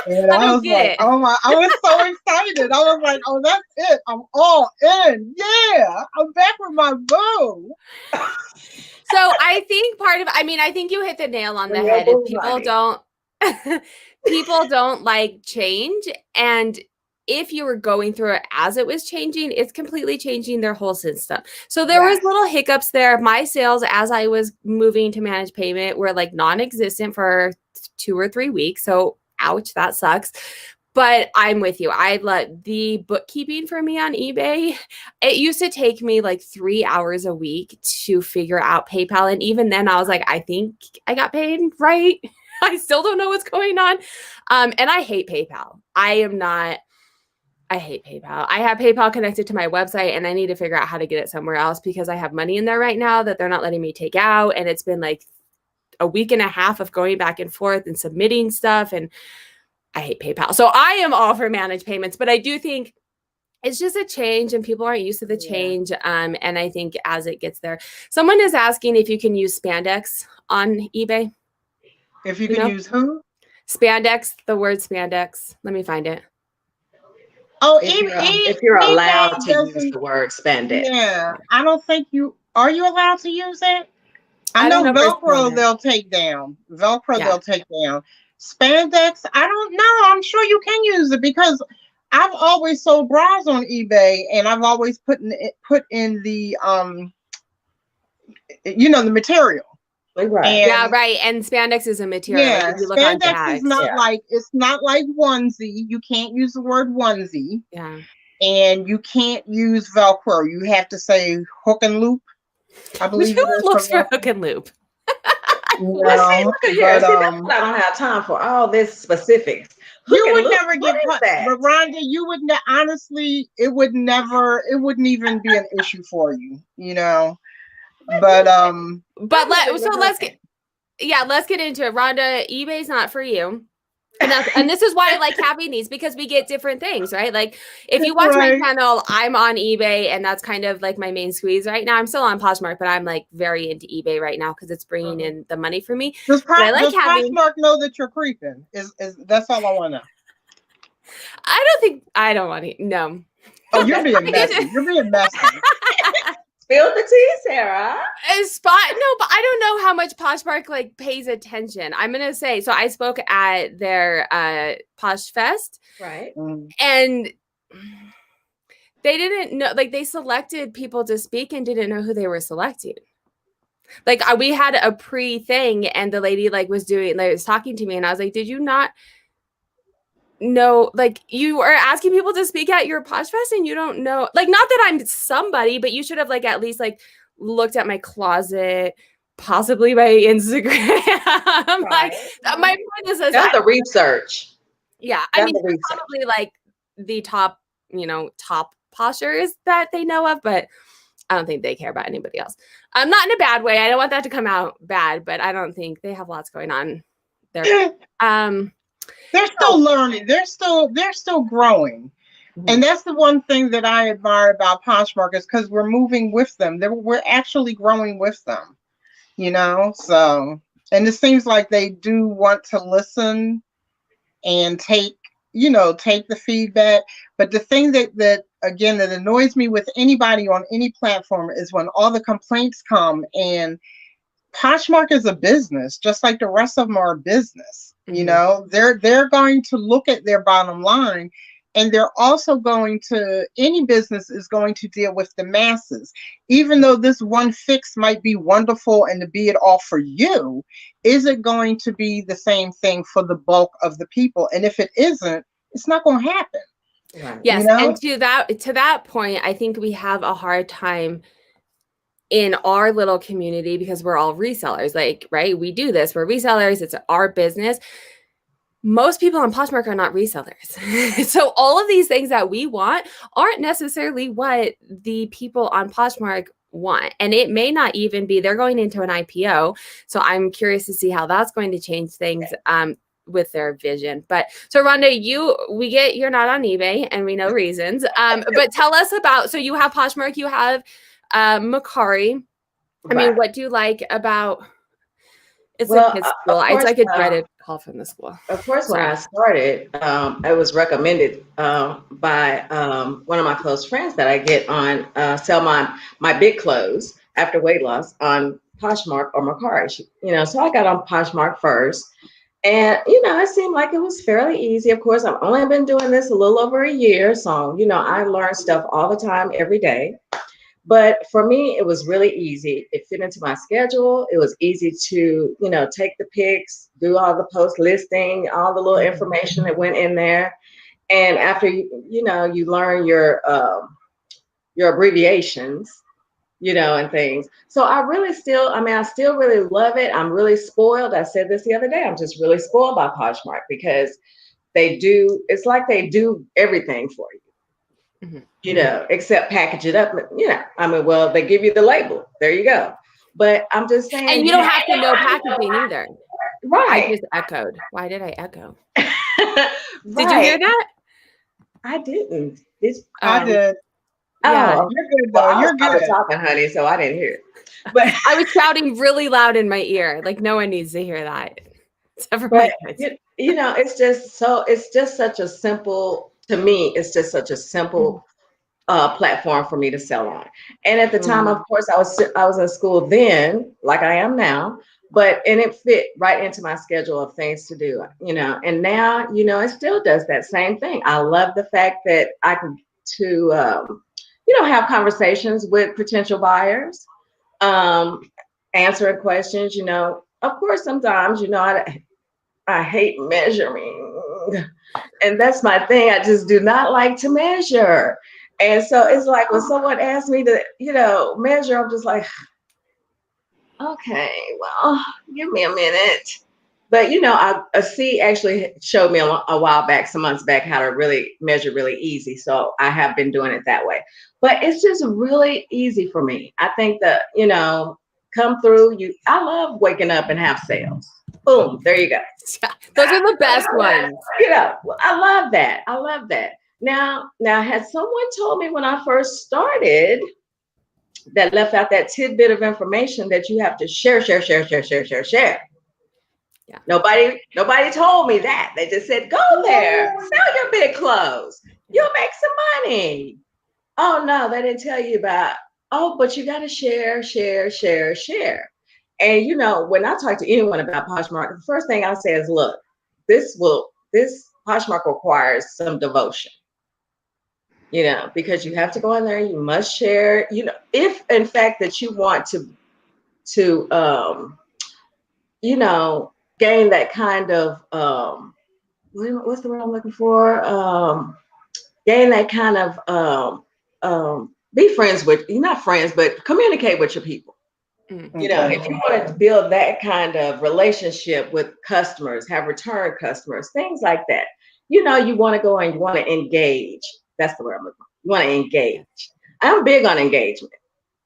B: And I was like, oh my, I was so excited. I was like, oh, that's it. I'm all in. Yeah, I'm back with my boo.
A: So I think I think you hit the nail on the head. People don't like change. And if you were going through it as it was changing, it's completely changing their whole system. So there was little hiccups there. My sales as I was moving to managed payment were like non-existent for 2 or 3 weeks. So ouch, that sucks. But I'm with you. I let the bookkeeping for me on eBay. It used to take me like 3 hours a week to figure out PayPal. And even then I was like, I think I got paid right. I still don't know what's going on. And I hate PayPal. I hate PayPal. I have PayPal connected to my website and I need to figure out how to get it somewhere else because I have money in there right now that they're not letting me take out. And it's been like a week and a half of going back and forth and submitting stuff. And I hate PayPal. So I am all for managed payments, but I do think it's just a change and people aren't used to the change. And I think as it gets there, someone is asking if you can use spandex on eBay.
B: If you can use who?
A: Spandex, the word spandex. Let me find it.
B: Oh,
C: if you're allowed to use the word spandex.
B: Yeah, I don't think are you allowed to use it? I know Velcro they'll take down. They'll take down. Spandex, I don't know. I'm sure you can use it because I've always sold bras on eBay and I've always put in the the material.
C: Right.
A: And spandex is a material.
B: Yeah, spandex is not like, it's not like onesie. You can't use the word onesie.
A: Yeah.
B: And you can't use Velcro. You have to say hook and loop. I believe
A: who looks for hook and loop.
B: No,
C: look at here. I don't have time for all this specifics.
B: You would never get caught, but Rhonda, you would honestly, it wouldn't even be an issue for you, But
A: let's get into it. Rhonda, eBay's not for you. And this is why I like having these because we get different things, right? Like if you watch my channel, I'm on eBay and that's kind of like my main squeeze right now. I'm still on Poshmark, but I'm like very into eBay right now because it's bringing in the money for me.
B: Does Poshmark know that you're creeping? Is that's all I want to know.
A: I don't want to. No.
B: Oh, you're being messy. You're being messy.
C: Spill the tea, Sarah.
A: No, but I don't know how much Poshmark like pays attention. I'm gonna say so. I spoke at their Posh Fest,
C: right?
A: And they didn't know. Like they selected people to speak and didn't know who they were selecting. Like we had a pre-thing, and the lady was talking to me, and I was like, "Did you not?" No, like you are asking people to speak at your Posh Fest and you don't know, like, not that I'm somebody, but you should have at least looked at my closet, possibly my Instagram. Right. My point is
C: that's the research.
A: Yeah. I mean, probably the top, top postures that they know of, but I don't think they care about anybody else. Not in a bad way. I don't want that to come out bad, but I don't think they have lots going on there.
B: They're still learning. They're still growing. Mm-hmm. And that's the one thing that I admire about Poshmark is because we're moving with them. We're actually growing with them, So, and it seems like they do want to listen and take the feedback. But the thing that again, that annoys me with anybody on any platform is when all the complaints come, and Poshmark is a business, just like the rest of them are a business. They're going to look at their bottom line, And they're also any business is going to deal with the masses. Even though this one fix might be wonderful and to be it all for you, is it going to be the same thing for the bulk of the people? And if it isn't, it's not going to happen.
C: Right.
A: Yes.
B: You know?
A: And to that point, I think we have a hard time in our little community because we're all resellers. Like, right? We do this. We're resellers. It's our business. Most people on Poshmark are not resellers. So all of these things that we want aren't necessarily what the people on Poshmark want. And it may not even be, they're going into an IPO. So I'm curious to see how that's going to change things with their vision. But so Rhonda, you're not on eBay and we know reasons. But tell us about, so you have Poshmark, you have Mercari. I mean, what do you like about, it's like his school. It's like a dreaded call from the school.
C: Of course, when I started, I was recommended by one of my close friends that I get on sell my big clothes after weight loss on Poshmark or Mercari. So I got on Poshmark first. And, it seemed like it was fairly easy. Of course, I've only been doing this a little over a year. So, I learn stuff all the time, every day. But for me, it was really easy. It fit into my schedule. It was easy to, take the pics, do all the post listing, all the little information that went in there. And after you learn your abbreviations, and things. So I still really love it. I'm really spoiled. I said this the other day. I'm just really spoiled by Poshmark because it's like they do everything for you. Mm-hmm. Except package it up, well, they give you the label. There you go. But I'm just saying.
A: And you don't have to know packaging either.
C: Right.
A: I just echoed. Why did I echo?
C: Right.
A: Did you hear that?
C: I didn't.
B: I did.
C: Yeah.
B: You're good though. You're good.
C: Talking, honey, so I didn't hear it. But
A: I was shouting really loud in my ear. Like no one needs to hear that.
C: It's just such a simple, to me, it's just such a simple platform for me to sell on. And at the time, of course, I was in school then, like I am now, and it fit right into my schedule of things to do, and now, it still does that same thing. I love the fact that I can have conversations with potential buyers, answering questions, of course, sometimes, I hate measuring, and that's my thing. I just do not like to measure. And so it's like when someone asks me to, measure, I'm just like, okay, well, give me a minute. But, a C actually showed me a while back, some months back, how to really measure really easy. So I have been doing it that way. But it's just really easy for me. I think that, come through. I love waking up and have sales. Boom, there you go.
A: Those are the best ones.
C: I love that. I love that. Now, had someone told me when I first started that left out that tidbit of information that you have to share. Yeah. Nobody told me that. They just said, go there, sell your big clothes. You'll make some money. Oh, no, they didn't tell you about, but you got to share. And, when I talk to anyone about Poshmark, the first thing I say is, look, this Poshmark requires some devotion, because you have to go in there, you must share, if in fact that you want to gain that kind of, what's the word I'm looking for? Gain that kind of, be friends with, not friends, but communicate with your people. Mm-hmm. If you want to build that kind of relationship with customers, have return customers, things like that, you want to go and you want to engage. That's the word I'm looking for. You want to engage. I'm big on engagement.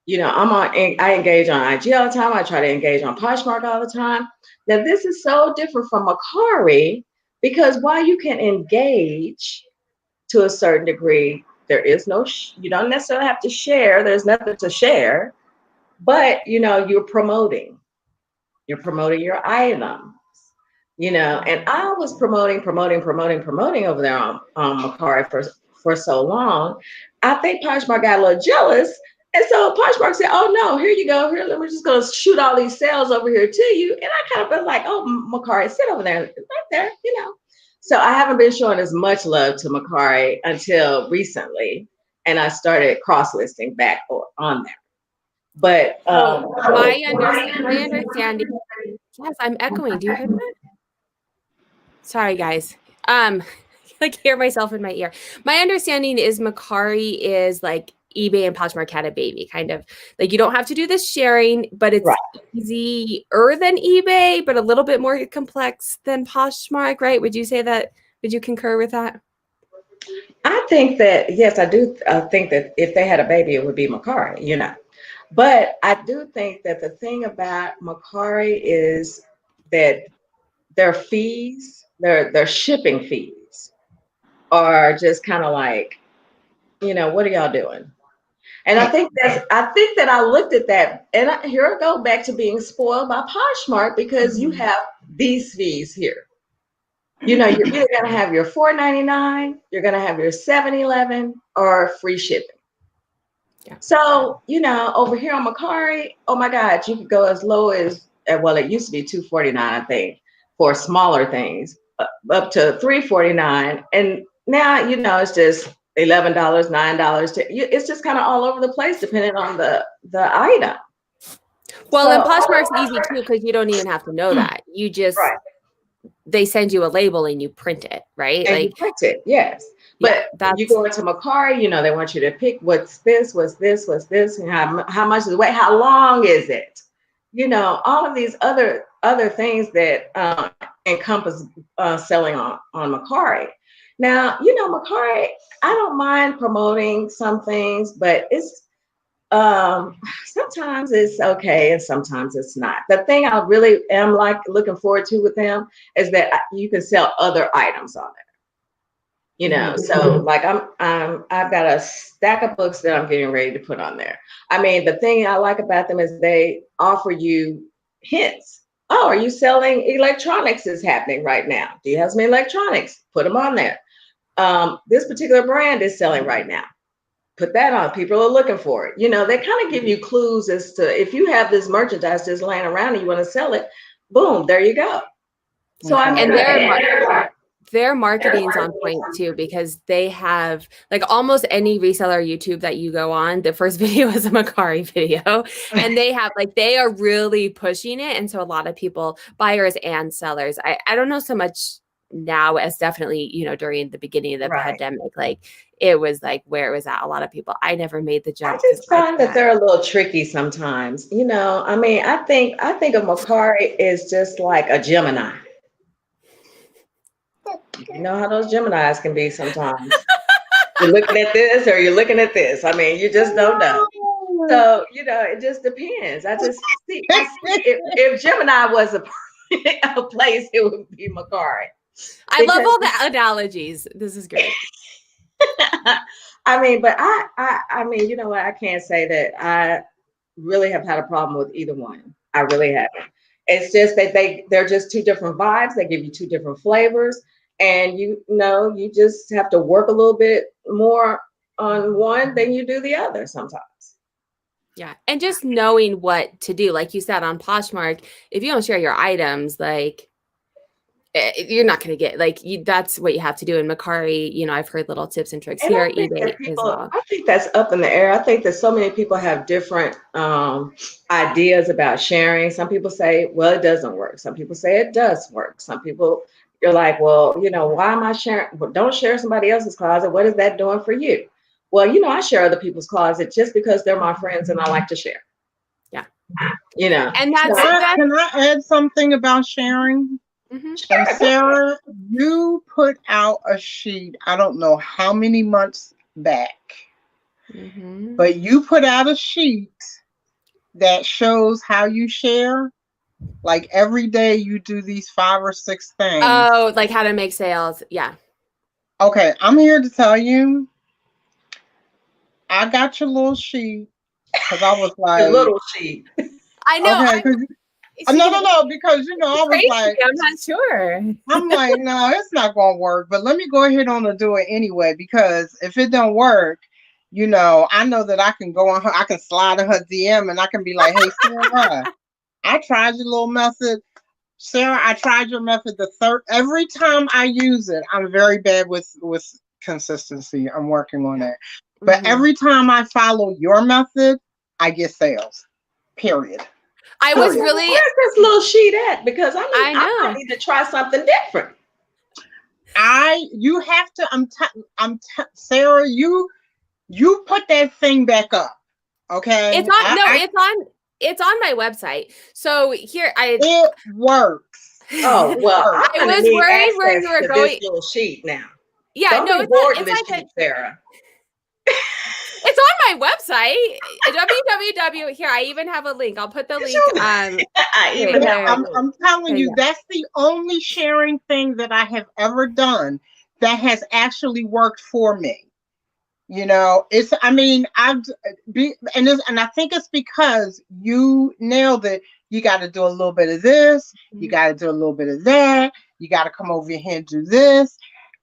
C: I engage on IG all the time. I try to engage on Poshmark all the time. Now, this is so different from Mercari because while you can engage to a certain degree, there is no, you don't necessarily have to share. There's nothing to share, but, you're promoting your items, and I was promoting over there on Mercari for so long. I think Poshmark got a little jealous. And so Poshmark said, oh, no, here you go. Here, we're just going to shoot all these sales over here to you. And I kind of been like, oh, Mercari, sit over there, right there, So I haven't been showing as much love to Mercari until recently, and I started cross-listing back on there. But
A: my understanding, yes, I'm echoing. Do you hear that? Sorry, guys. I hear myself in my ear. My understanding is Mercari is like eBay and Poshmark had a baby, kind of like you don't have to do this sharing, but it's easier than eBay, but a little bit more complex than Poshmark, right? Would you say that? Would you concur with that?
C: I think that, yes, I do think that if they had a baby, it would be Mercari, you know. But I do think that the thing about Mercari is that their fees, their shipping fees are just kind of like, you know, what are y'all doing? And I think that I looked at that, and here I go back to being spoiled by Poshmark, because you have these fees here. You know, you're either gonna have your $4.99, you're gonna have your $7.11, or free shipping. Yeah. So, you know, over here on Mercari, oh my God, you could go as low as, well, it used to be $2.49, I think, for smaller things, up to $3.49, and now, you know, it's just $11, $9. It's just kind of all over the place depending on the item.
A: Well, and Poshmark's easy too, because you don't even have to know that. You just they send you a label and you print it, right?
C: And like, you print it, yes. But you go into Mercari, you know, they want you to pick what's this, and how much is the weight, how long is it? You know, all of these other things that encompass selling on Mercari. Now, you know, Mercari, I don't mind promoting some things, but it's sometimes it's okay and sometimes it's not. The thing I really am like looking forward to with them is that you can sell other items on there. You know, so like I've got a stack of books that I'm getting ready to put on there. I mean, the thing I like about them is they offer you hints. Oh, are you selling electronics is happening right now? Do you have some electronics? Put them on there. This particular brand is selling right now. Put that on. People are looking for it. You know, they kind of give you clues as to if you have this merchandise just laying around and you want to sell it, boom, there you go. So
A: their marketing's on point too, because they have like almost any reseller YouTube that you go on, the first video is a Mercari video, and they have like they are really pushing it. And so a lot of people, buyers and sellers, I don't know so much now as definitely, you know, during the beginning of the pandemic, like it was like where it was at. A lot of people, I never made the jump.
C: I just find that they're a little tricky sometimes. You know, I mean, I think of Mercari is just like a Gemini. You know how those Geminis can be sometimes. You're looking at this or you're looking at this. I mean, you just don't know. So, you know, it just depends. I see if Gemini was a place, it would be Mercari.
A: I love all the analogies. This is great.
C: I mean, but I mean, you know what? I can't say that I really have had a problem with either one. I really haven't. It's just that they're just two different vibes. They give you two different flavors. And you know, you just have to work a little bit more on one than you do the other sometimes.
A: Yeah. And just knowing what to do. Like you said on Poshmark, if you don't share your items, like you're not going to get like that's what you have to do in Mercari. You know, I've heard little tips and tricks here at eBay as well.
C: I think that's up in the air. I think that so many people have different ideas about sharing. Some people say, well, it doesn't work. Some people say it does work. Some people, you're like, well, you know, why am I sharing? Well, don't share somebody else's closet. What is that doing for you? Well, you know, I share other people's closet just because they're my friends and I like to share.
A: Yeah.
C: You know.
A: And that's
B: can I add something about sharing?
A: Mm-hmm.
B: And Sarah, you put out a sheet, I don't know how many months back, but you put out a sheet that shows how you share. Like every day you do these 5 or 6 things.
A: Oh, like how to make sales. Yeah.
B: Okay, I'm here to tell you, I got your little sheet because I was like,
C: the little sheet.
A: I know.
B: Okay, no, because you know, I was like,
A: I'm not sure.
B: I'm like, no, it's not gonna work. But let me go ahead on and do it anyway, because if it don't work, you know, I know that I can go on her, I can slide in her DM and I can be like, hey, Sarah, I tried your little method. Sarah, I tried your method. Every time I use it, I'm very bad with consistency. I'm working on that. But every time I follow your method, I get sales. Period.
A: I was really.
C: Where's this little sheet at? Because I
A: know.
C: need to try something different.
B: You have to. Sarah, you put that thing back up. Okay.
A: It's on my website. So here
B: it works.
C: Oh well,
A: I was worried where you were going.
C: This little sheet now.
A: Yeah,
C: Don't
A: no,
C: be
A: it's
C: bored
A: not.
C: with this sheet, Sarah.
A: It's on my website. www. Here, I even have a link. I'll put the link.
B: I'm telling you, that's the only sharing thing that I have ever done that has actually worked for me. You know, and I think it's because you nailed it. You got to do a little bit of this. You got to do a little bit of that. You got to come over here and do this.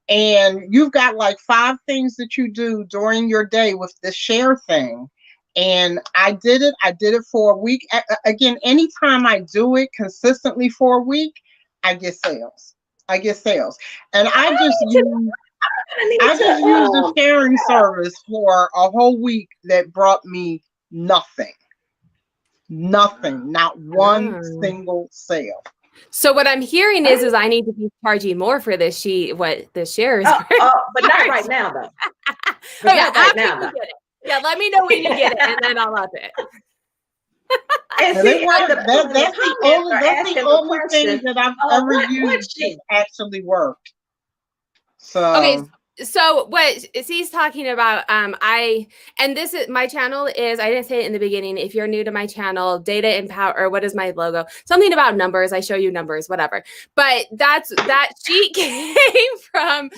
B: And you've got like 5 things that you do during your day with the share thing. And I did it for a week. Again, anytime I do it consistently for a week, I get sales. And I just used the sharing service for a whole week that brought me nothing. Not one single sale.
A: So what I'm hearing is I need to be charging more for this sheet. What the shares?
C: But not right now, though.
A: Yeah, let me know when you get it, and then I'll up it.
B: And see, that's the only thing that I've ever used that actually worked. So
A: okay. So what he's talking about, and this is my channel is, I didn't say it in the beginning. If you're new to my channel, data empower, or what is my logo? Something about numbers. I show you numbers, whatever. But that sheet came from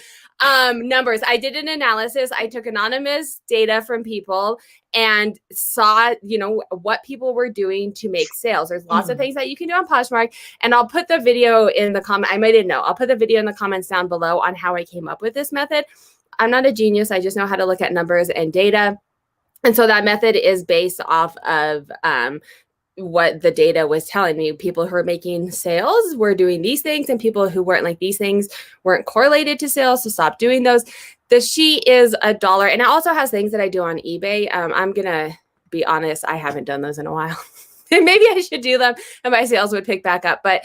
A: numbers. I did an analysis. I took anonymous data from people and saw, what people were doing to make sales. There's lots of things that you can do on Poshmark, and I'll put the video in the comment. I might didn't know. I'll put the video in the comments down below on how I came up with this method. I'm not a genius. I just know how to look at numbers and data. And so that method is based off of what the data was telling me. People who are making sales were doing these things, and people who weren't, like, these things weren't correlated to sales, so stop doing those. The sheet is $1, and it also has things that I do on eBay. I'm gonna be honest, I haven't done those in a while. Maybe I should do them and my sales would pick back up. But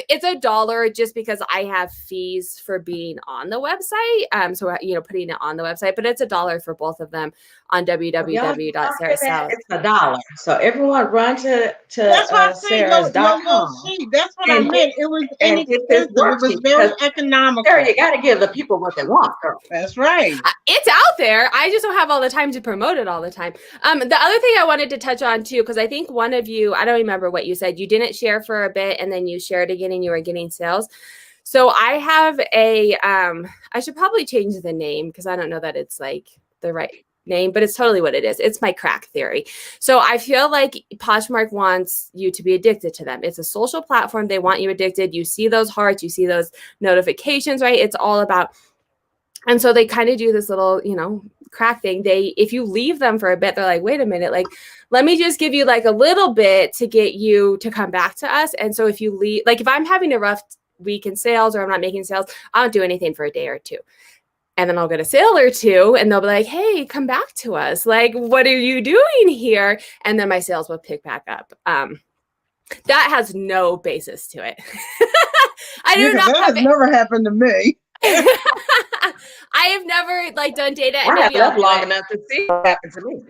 A: it's $1 just because I have fees for being on the website. So, putting it on the website, but it's $1 for both of them on www.sarahsouth.
C: It's $1. So everyone run to
B: that's what I'm saying.
C: sarahs.com.
B: That's what I meant. It was inexpensive. It was very economical.
C: Sarah, you got to give the people what they want, girl.
B: That's right.
A: It's out there. I just don't have all the time to promote it all the time. The other thing I wanted to touch on too, because I think one of you, I don't remember what you said, you didn't share for a bit and then you shared again and you were getting sales. So I have I should probably change the name because I don't know that it's like the right name, but it's totally what it is. It's my crack theory. So I feel like Poshmark wants you to be addicted to them. It's a social platform. They want you addicted. You see those hearts, you see those notifications, right? It's all about. And so they kind of do this little, crack thing. If you leave them for a bit, they're like, wait a minute, like, let me just give you like a little bit to get you to come back to us. And so if you leave, like if I'm having a rough week in sales or I'm not making sales, I don't do anything for a day or two. And then I'll get a sale or two and they'll be like, hey, come back to us. Like, what are you doing here? And then my sales will pick back up. That has no basis to it.
B: That has never happened to me.
A: I have never done data.
C: I have left long enough to see what happened to me.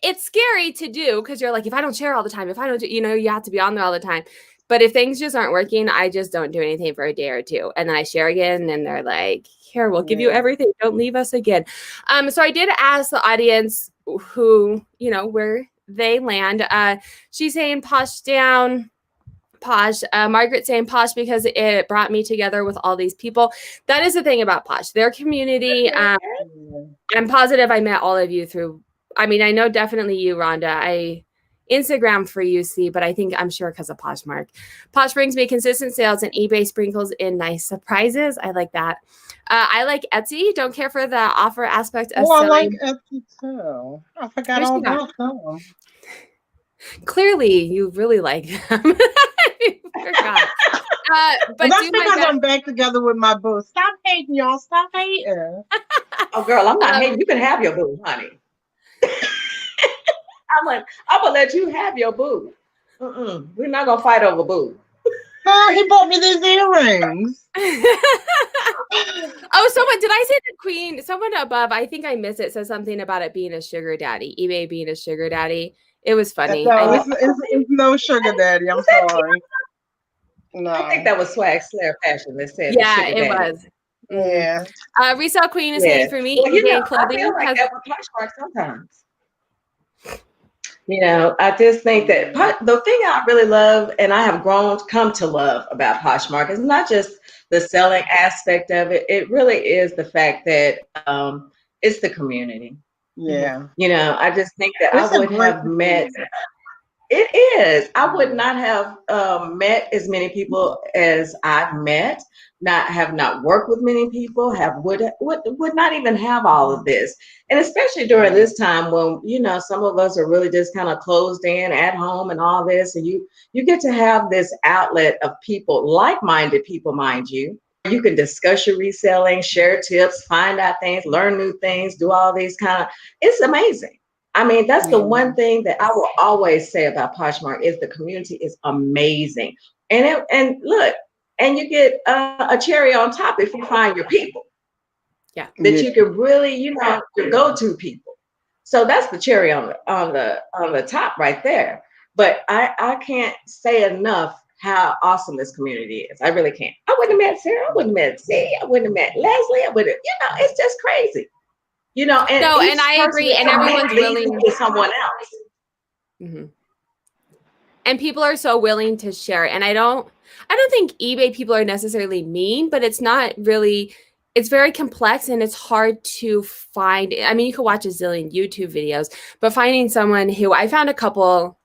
A: It's scary to do because you're like, if I don't share all the time, if I don't do, you have to be on there all the time. But if things just aren't working, I just don't do anything for a day or two. And then I share again and they're like, here, we'll give you everything. Don't leave us again. So I did ask the audience who, where they land. She's saying Posh down. Posh. Margaret saying Posh because it brought me together with all these people. That is the thing about Posh. Their community. I'm positive I met all of you through. I mean, I know definitely you, Rhonda. I Instagram for you, see, but I'm sure because of Poshmark. Posh brings me consistent sales and eBay sprinkles in nice surprises. I like that. I like Etsy. Don't care for the offer aspect of selling.
B: I like Etsy too. I forgot all about them.
A: Clearly, you really like them. Forgot. But
B: well, that's
A: do my
B: because
A: best.
B: I'm back together with my boo. Stop hating, y'all. Stop hating.
C: Oh, girl, I'm not hating. You can have your boo, honey. I'm gonna let you have your boo. We're not gonna fight over boo.
B: He bought me these earrings.
A: Oh, someone, did I say the queen? Someone above, I think I missed it, said something about it being a sugar daddy, eBay being a sugar daddy. It was funny.
B: No, it's no sugar daddy. I'm sorry. No.
C: I think that was Swag Slayer Fashion that said
A: Yeah,
C: the sugar
A: it
C: daddy.
A: was.
B: Yeah.
A: Resell Queen is saying for me,
C: well,
A: eBay and clothing
C: I feel like
A: has.
C: that with Poshmark sometimes. You know, I just think that the thing I really love, and I have come to love about Poshmark, is not just the selling aspect of it. It really is the fact that it's the community.
B: Yeah.
C: You know, I just think that
B: It's
C: I would have met. It is. I would not have met as many people as I've met. Have not worked with many people. Would not even have all of this. And especially during this time when some of us are really just kind of closed in at home and all this, and you get to have this outlet of people, like-minded people, mind you. You can discuss your reselling, share tips, find out things, learn new things, do all these it's amazing. I mean, that's the one thing that I will always say about Poshmark is the community is amazing. And look, and you get a cherry on top if you find your people.
A: Yeah.
C: That you can really, your go-to people. So that's the cherry on the top right there. But I can't say enough how awesome this community is. I really can't. I wouldn't have met Sarah. I wouldn't have met C. I wouldn't have met Leslie. I wouldn't. It's just crazy. And
A: no, and I agree, and everyone's willing
C: to someone else.
A: Mm-hmm. And people are so willing to share. And I don't think eBay people are necessarily mean, but it's not really. It's very complex and it's hard to find. I mean, you can watch a zillion YouTube videos, but finding someone who I found a couple of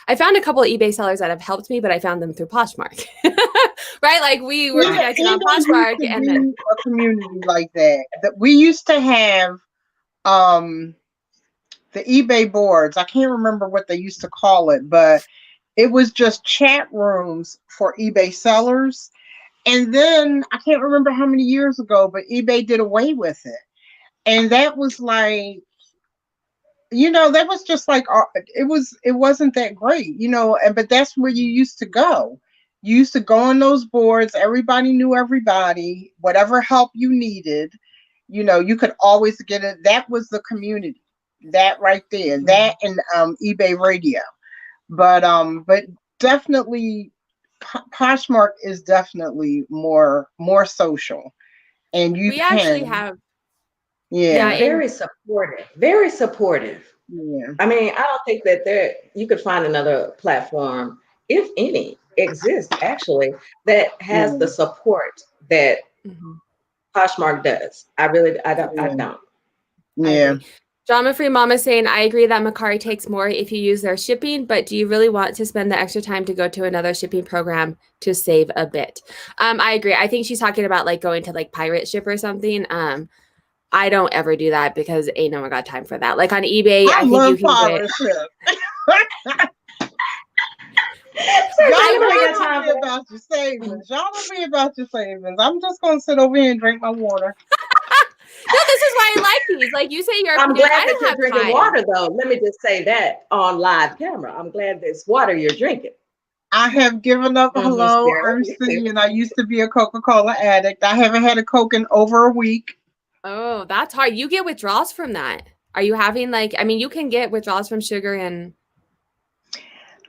A: eBay sellers that have helped me, but I found them through Poshmark, right? Like we were connected on Poshmark, and then
B: a community like that. That we used to have. The eBay boards, I can't remember what they used to call it, but it was just chat rooms for eBay sellers. And then I can't remember how many years ago, but eBay did away with it. And that was like, that was just like, it wasn't that great, but that's where you used to go. You used to go on those boards. Everybody knew everybody, whatever help you needed. You could always get it. That was the community, that right there, that and eBay radio. But definitely Poshmark is definitely more social, and we
A: actually have
C: very supportive, very supportive.
B: Yeah.
C: I mean, I don't think that you could find another platform, if any, exists actually that has the support that Poshmark does. I don't.
A: Yeah. Drama Free Mama saying, I agree that Mercari takes more if you use their shipping, but do you really want to spend the extra time to go to another shipping program to save a bit? I agree. I think she's talking about like going to like Pirate Ship or something. I don't ever do that because ain't no one got time for that. Like on eBay, I think you can
B: Pirate Ship. Y'all don't be about your savings. Y'all don't be about your savings. I'm just gonna sit over here and drink my water.
A: No, this is why I like these. Like you say,
C: I'm glad that you're drinking water, though. Let me just say that on live camera. I'm glad this water you're drinking.
B: I have given up. Hello, I'm C, and I used to be a Coca-Cola addict. I haven't had a Coke in over a week.
A: Oh, that's hard. You get withdrawals from that. Are you having you can get withdrawals from sugar and.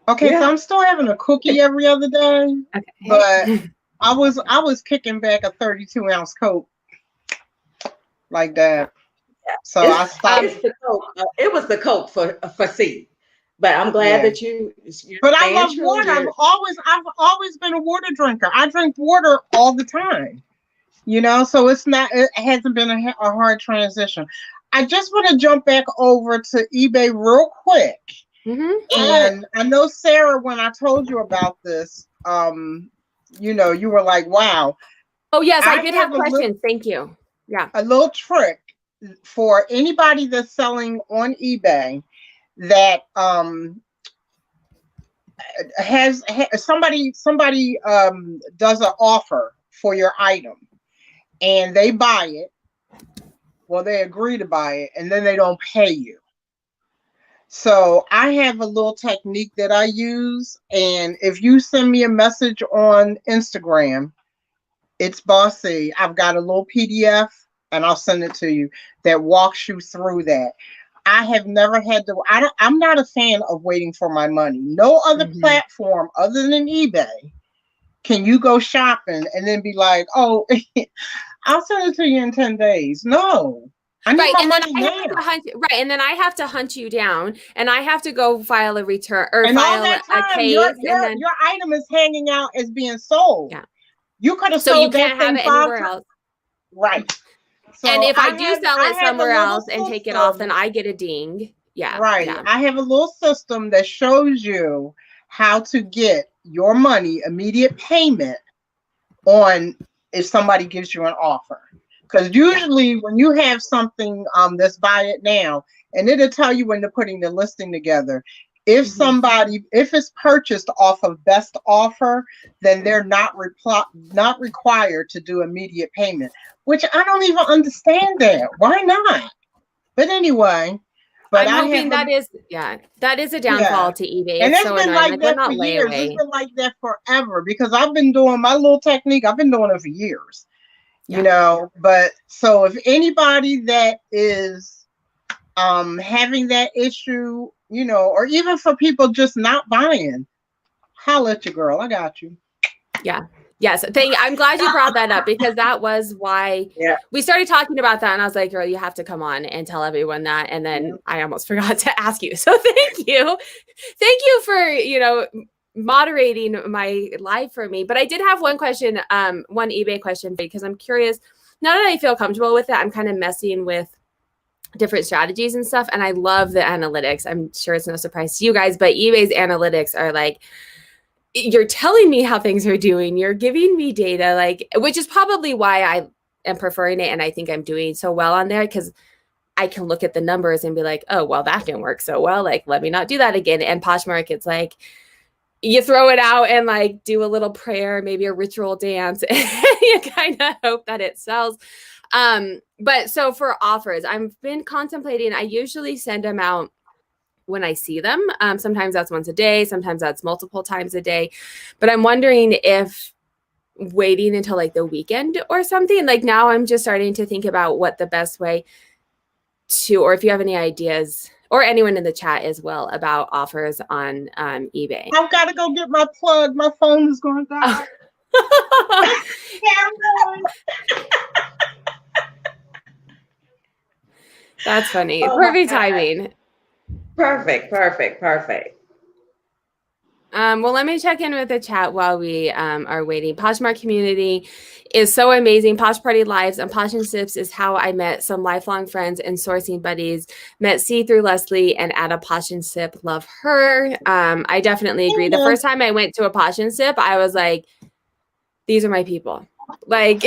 B: Okay, so I'm still having a cookie every other day, but I was kicking back a 32-ounce Coke like that. So I stopped.
C: It was the Coke for C, but I'm glad that you're
B: But I love water. I've always been a water drinker. I drink water all the time. So it hasn't been a hard transition. I just want to jump back over to eBay real quick. And I know, Sarah, when I told you about this, you were like, wow.
A: Oh, yes, I did have questions. Thank you. Yeah.
B: A little trick for anybody that's selling on eBay that somebody does an offer for your item and they buy it, well, they agree to buy it, and then they don't pay you. So I have a little technique that I use, and if you send me a message on Instagram, it's Bossy. I've got a little PDF, and I'll send it to you that walks you through that. I have never had to. I'm not a fan of waiting for my money. No other platform other than eBay can you go shopping and then be like, "Oh, I'll send it to you in 10 days." No. I need my money now.
A: And then I have to hunt you down, and I have to go file a return or
B: and
A: file
B: all that time,
A: a case.
B: Your item is hanging out as being sold.
A: Yeah.
B: You could have
A: so
B: sold
A: you can't
B: that
A: have
B: thing
A: it anywhere else.
B: Right. So
A: and if I do sell it somewhere else and take it off, then I get a ding. Yeah.
B: Right.
A: Yeah.
B: I have a little system that shows you how to get your money immediate payment on if somebody gives you an offer. Because usually when you have something that's buy it now, and it'll tell you when they're putting the listing together. If if it's purchased off of best offer, then they're not required to do immediate payment, which I don't even understand that. Why not? But anyway,
A: I'm hoping that is a downfall to eBay.
B: And
A: it's
B: so
A: been
B: like that for years. It's been like that forever because I've been doing my little technique. I've been doing it for years, you know. But so if anybody that is having that issue, you know, or even for people just not buying, holla at your girl. I got you.
A: Yeah. Yes. I'm glad you brought that up because that was why we started talking about that. And I was like, girl, you have to come on and tell everyone that. And then I almost forgot to ask you. So thank you. Thank you for, you know, moderating my live for me. But I did have one question, one eBay question, because I'm curious. Now that I feel comfortable with it, I'm kind of messing with different strategies and stuff. And I love the analytics. I'm sure it's no surprise to you guys, but eBay's analytics are like, you're telling me how things are doing. You're giving me data, like, which is probably why I am preferring it. And I think I'm doing so well on there because I can look at the numbers and be like, oh, well, that didn't work so well. Like, let me not do that again. And Poshmark, it's like, you throw it out and like do a little prayer, maybe a ritual dance. And you kind of hope that it sells. But so for offers, I've been contemplating, I usually send them out when I see them. Sometimes that's once a day, sometimes that's multiple times a day. But I'm wondering if waiting until like the weekend or something, like now I'm just starting to think about what the best way to, or if you have any ideas or anyone in the chat as well about offers on eBay.
B: I've got to go get my plug. My phone is going to die.
A: That's funny. Perfect timing.
C: Perfect.
A: Well, let me check in with the chat while we are waiting. Poshmark community is so amazing. Posh Party Lives and Posh and Sips is how I met some lifelong friends and sourcing buddies. Met C through Leslie and at a Posh and Sip. Love her. I definitely agree. The first time I went to a Posh and Sip, I was like, these are my people. Like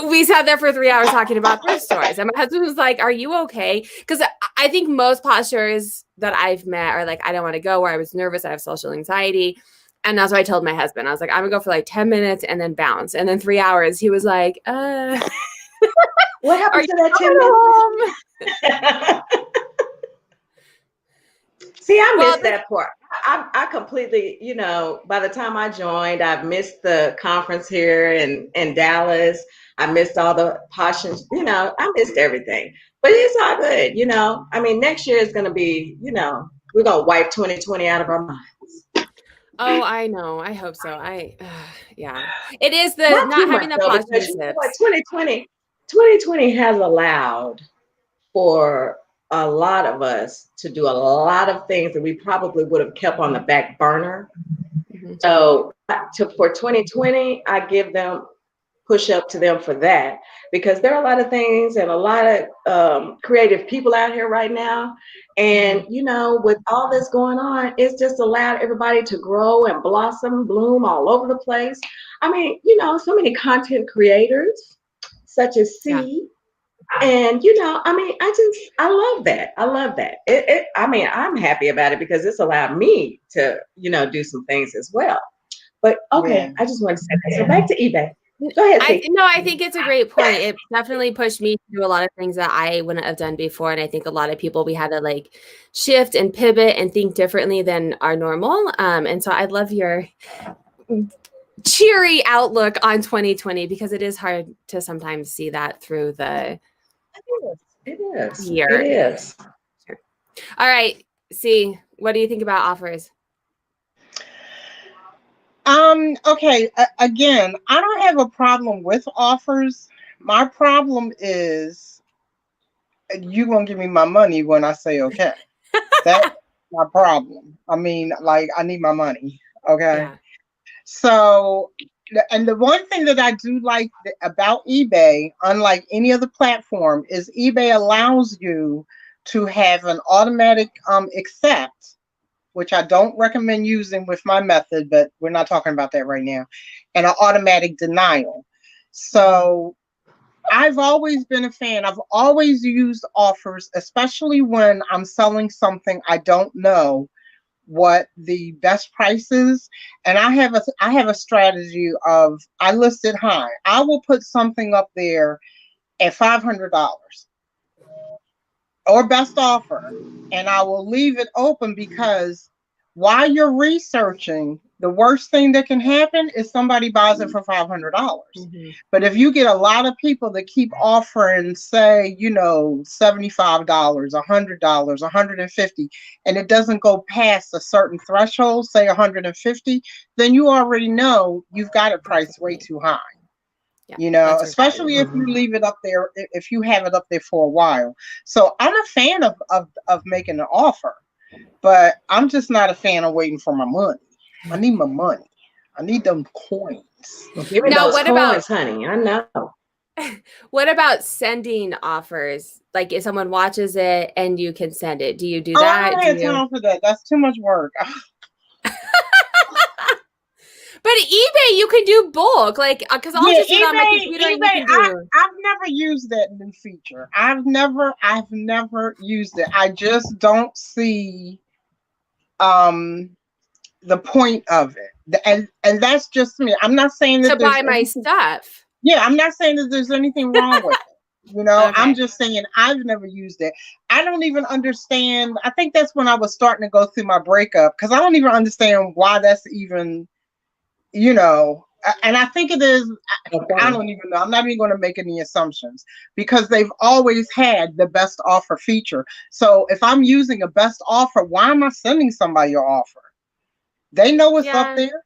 A: we sat there for 3 hours talking about thrift stores. And my husband was like, are you okay? Because I think most postures that I've met are like, I don't want to go, where I was nervous. I have social anxiety. And that's what I told my husband. I was like, I'm gonna go for like 10 minutes and then bounce. And then 3 hours, he was like,
C: what happened to that 10 minutes? See, I missed that part. I completely, you know, by the time I joined, I've missed the conference here in Dallas. I missed all the Poshmark, you know, I missed everything. But it's all good, you know. I mean, next year is going to be, you know, we're going to wipe 2020 out of our minds.
A: Oh, I know. I hope so. Yeah. It is the not having the Poshmark.
C: 2020 has allowed for a lot of us to do a lot of things that we probably would have kept on the back burner. So for 2020, I give them push up to them for that, because there are a lot of things and a lot of creative people out here right now. And, you know, with all this going on, it's just allowed everybody to grow and blossom, bloom all over the place. I mean, you know, so many content creators such as C, And I love that. I love that. I'm happy about it because it's allowed me to, do some things as well. But okay,
B: Yeah.
C: I just want to say that. So back to eBay. Go ahead.
A: I think it's a great point. It definitely pushed me to do a lot of things that I wouldn't have done before. And I think a lot of people, we had to like shift and pivot and think differently than our normal. And so I love your cheery outlook on 2020 because it is hard to sometimes see that through the
C: It is.
A: year.
C: It is.
A: Sure. All right. See, what do you think about offers?
B: Okay. Again, I don't have a problem with offers. My problem is you gonna give me my money when I say okay. That's my problem. I mean, like, I need my money. Okay.
A: Yeah.
B: So, and the one thing that I do like about eBay, unlike any other platform, is eBay allows you to have an automatic accept, which I don't recommend using with my method, but we're not talking about that right now, and an automatic denial. So I've always been a fan. I've always used offers, especially when I'm selling something I don't know what the best price is. And I have a strategy of, I list it high. I will put something up there at $500 or best offer, and I will leave it open because while you're researching, the worst thing that can happen is somebody buys it for $500.
A: Mm-hmm.
B: But if you get a lot of people that keep offering, say, $75, $100, $150, and it doesn't go past a certain threshold, say $150, then you already know you've got it priced way too high.
A: Yeah,
B: especially if you leave it up there, if you have it up there for a while. So I'm a fan of making an offer, but I'm just not a fan of waiting for my money. I need my money. I need them coins.
C: Give me those coins, honey. I know.
A: What about sending offers? Like if someone watches it and you can send it, do you do that?
B: I don't have time for that. That's too much work.
A: But eBay, you can do bulk, like because I'll just do it on my computer.
B: I've never used that new feature. I've never used it. I just don't see the point of it, and that's just me. I'm not saying that
A: to buy my stuff.
B: Yeah, I'm not saying that there's anything wrong with it. Okay. I'm just saying I've never used it. I don't even understand. I think that's when I was starting to go through my breakup, because I don't even understand why that's even. And I think it is, I don't even know. I'm not even going to make any assumptions because they've always had the best offer feature. So if I'm using a best offer, why am I sending somebody your offer? They know what's up there.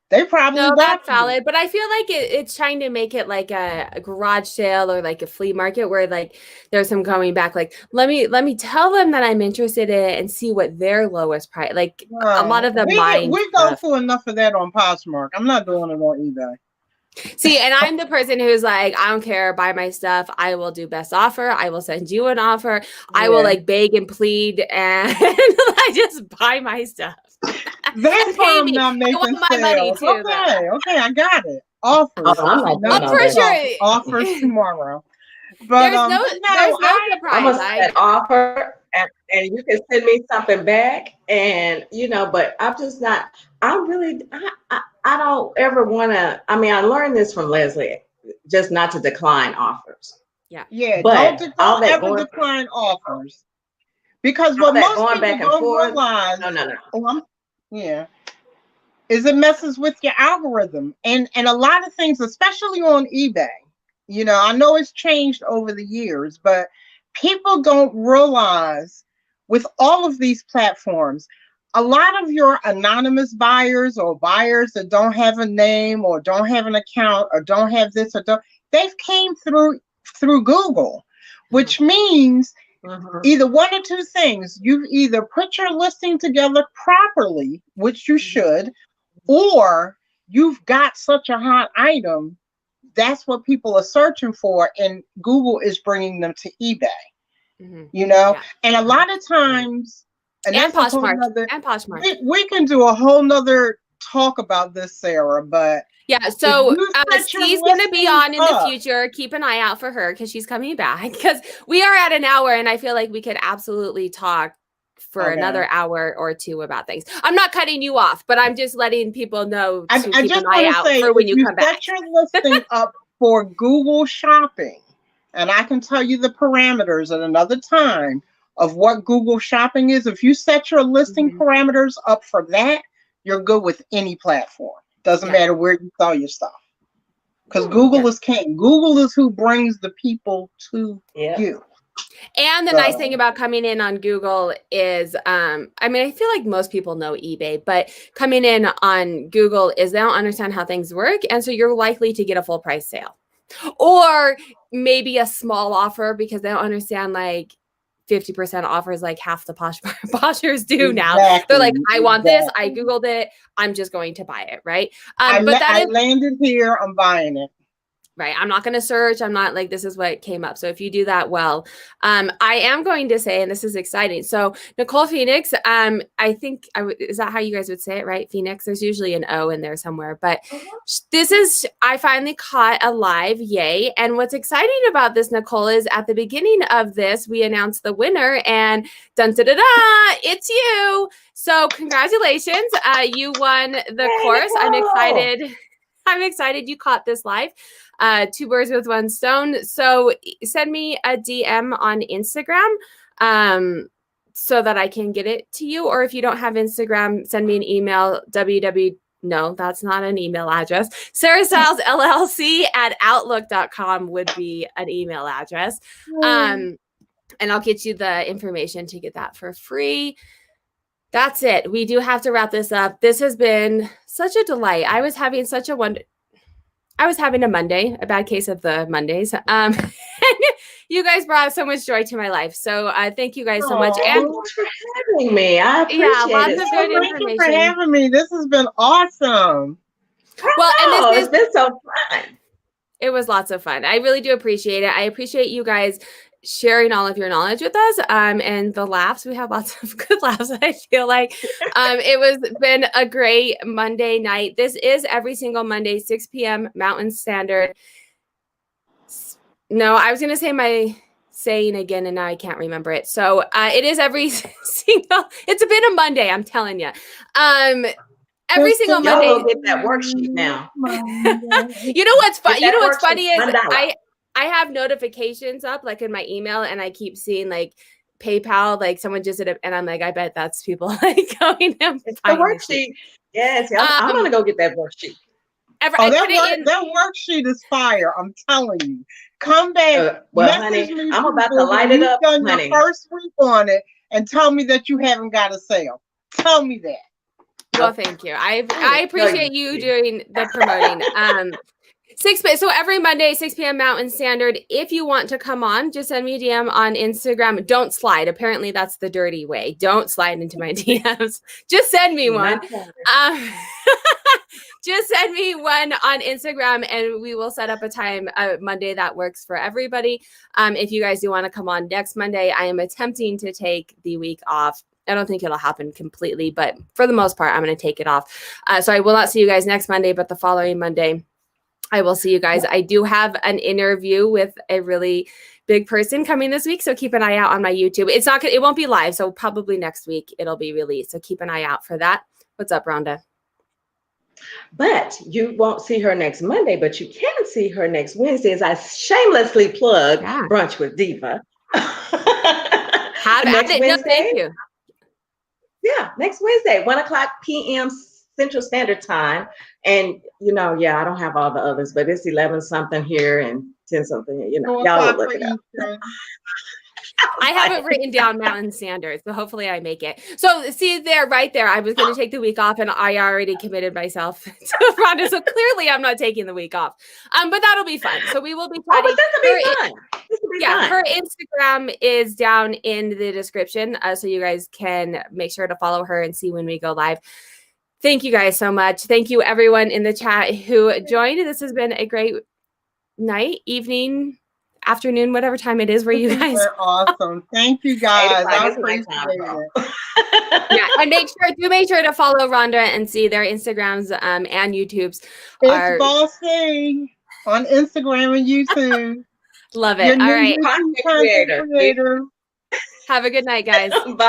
B: They probably
A: that's valid, but I feel like it's trying to make it like a garage sale or like a flea market where like there's some coming back. Like let me tell them that I'm interested in it and see what their lowest price. Like a lot of the
B: we go through enough of that on Poshmark. I'm not doing it on eBay.
A: See, and I'm the person who's like, I don't care, buy my stuff. I will do best offer. I will send you an offer. Yeah. I will like beg and plead, and I just buy my stuff.
B: That's why I'm not making sales. My money too, okay, I got it. Offers. Offers tomorrow. But
A: there's no surprise.
C: I'm gonna set offer, and you can send me something back, and but I'm just not. I don't ever want to. I mean, I learned this from Leslie, just not to decline offers.
B: Yeah. But don't ever decline offers, because what most people don't realize. No. Is it messes with your algorithm, and a lot of things, especially on eBay. I know it's changed over the years, but people don't realize with all of these platforms, a lot of your anonymous buyers or buyers that don't have a name or don't have an account or don't have this or they've came through Google, which means either one or two things. You've either put your listing together properly, which you should, or you've got such a hot item. That's what people are searching for, and Google is bringing them to eBay. And a lot of times,
A: and Poshmark.
B: We can do a whole nother talk about this, Sarah, but
A: yeah, so
B: set your
A: she's going to be
B: listings
A: on in the
B: up.
A: future. Keep an eye out for her because she's coming back, because we are at an hour and I feel like we could absolutely talk for another hour or two about things. I'm not cutting you off, but I'm just letting people know to keep an eye out for when you come back.
B: Set your listing up for Google Shopping, and I can tell you the parameters at another time of what Google Shopping is. If you set your listing parameters up for that, you're good with any platform. Doesn't matter where you sell your stuff. Because Google is king. Google is who brings the people to you.
A: And the nice thing about coming in on Google is, I mean, I feel like most people know eBay, but coming in on Google is they don't understand how things work. And so you're likely to get a full price sale or maybe a small offer because they don't understand like 50% offers like half the Poshers do now. They're like, I want this. I Googled it. I'm just going to buy it. Right.
B: I landed here. I'm buying it.
A: Right. I'm not going to search. I'm not like, this is what came up. So if you do that well, I am going to say, and this is exciting. So Nicole Phoenix, I think, is that how you guys would say it, right? Phoenix, there's usually an O in there somewhere, but this is, I finally caught a live, yay. And what's exciting about this, Nicole, is at the beginning of this, we announced the winner and dun da da da, it's you. So congratulations. You won the course.
C: Nicole.
A: I'm excited. I'm excited you caught this live. 2 birds with 1 stone. So send me a DM on Instagram so that I can get it to you. Or if you don't have Instagram, send me an email, no, that's not an email address. sarahstylesllc@outlook.com would be an email address. And I'll get you the information to get that for free. That's it. We do have to wrap this up. This has been such a delight. I was having a Monday, a bad case of the Mondays. And you guys brought so much joy to my life. So thank you guys so much. And
C: thanks for having me. I appreciate it.
A: Of good information.
B: Thank you for having me. This has been awesome.
A: Well, and
C: it's been so fun.
A: It was lots of fun. I really do appreciate it. I appreciate you guys sharing all of your knowledge with us and the laughs. We had lots of good laughs. I feel like it was been a great Monday night. This is every single Monday, 6 p.m. Mountain Standard. No, I was going to say my saying again and now I can't remember it. So it is every single, it's been a Monday, I'm telling you. Every single Monday.
C: Y'all get that worksheet now.
A: You know what's fun? You know what's funny is I have notifications up like in my email and I keep seeing like PayPal, like someone just did it. And I'm like, I bet that's people like going and
C: it's the worksheet. Yes. I'm going to go get that worksheet.
B: That worksheet is fire. I'm telling you. Come back.
C: Well, honey, I'm about to light it up.
B: You've done your first week on it and tell me that you haven't got a sale. Tell me that.
A: Well, thank you. I appreciate you doing the promoting. So every Monday, 6 p.m. Mountain Standard. If you want to come on, just send me a DM on Instagram. Don't slide. Apparently, that's the dirty way. Don't slide into my DMs. Just send me one. Just send me one on Instagram, and we will set up a time Monday that works for everybody. If you guys do want to come on next Monday, I am attempting to take the week off. I don't think it'll happen completely, but for the most part, I'm going to take it off. So I will not see you guys next Monday, but the following Monday, I will see you guys. I do have an interview with a really big person coming this week. So keep an eye out on my YouTube. It won't be live. So probably next week it'll be released. So keep an eye out for that. What's up, Rhonda?
C: But you won't see her next Monday, but you can see her next Wednesday as I shamelessly plug Brunch with Diva.
A: Next Wednesday? No, thank you.
C: Yeah, next Wednesday, 1:00 p.m. Central Standard Time. And, I don't have all the others, but it's 11 something here and 10 something, y'all will look it up.
A: I haven't written down Mountain Standard, so hopefully I make it. So see there, right there, I was going to take the week off and I already committed myself to Rhonda. So clearly I'm not taking the week off. But that'll be fun. So we will be chatting. Her Instagram is down in the description. So you guys can make sure to follow her and see when we go live. Thank you guys so much. Thank you everyone in the chat who joined. This has been a great night, evening, afternoon, whatever time it is where you guys.
B: They're awesome. Thank you guys. I appreciate it.
A: Yeah, and make sure to follow Rhonda and see their Instagrams and YouTubes.
B: It's Bossy on Instagram and YouTube.
A: Love it. All right.
B: Content creator.
A: Have a good night, guys.
C: Bye.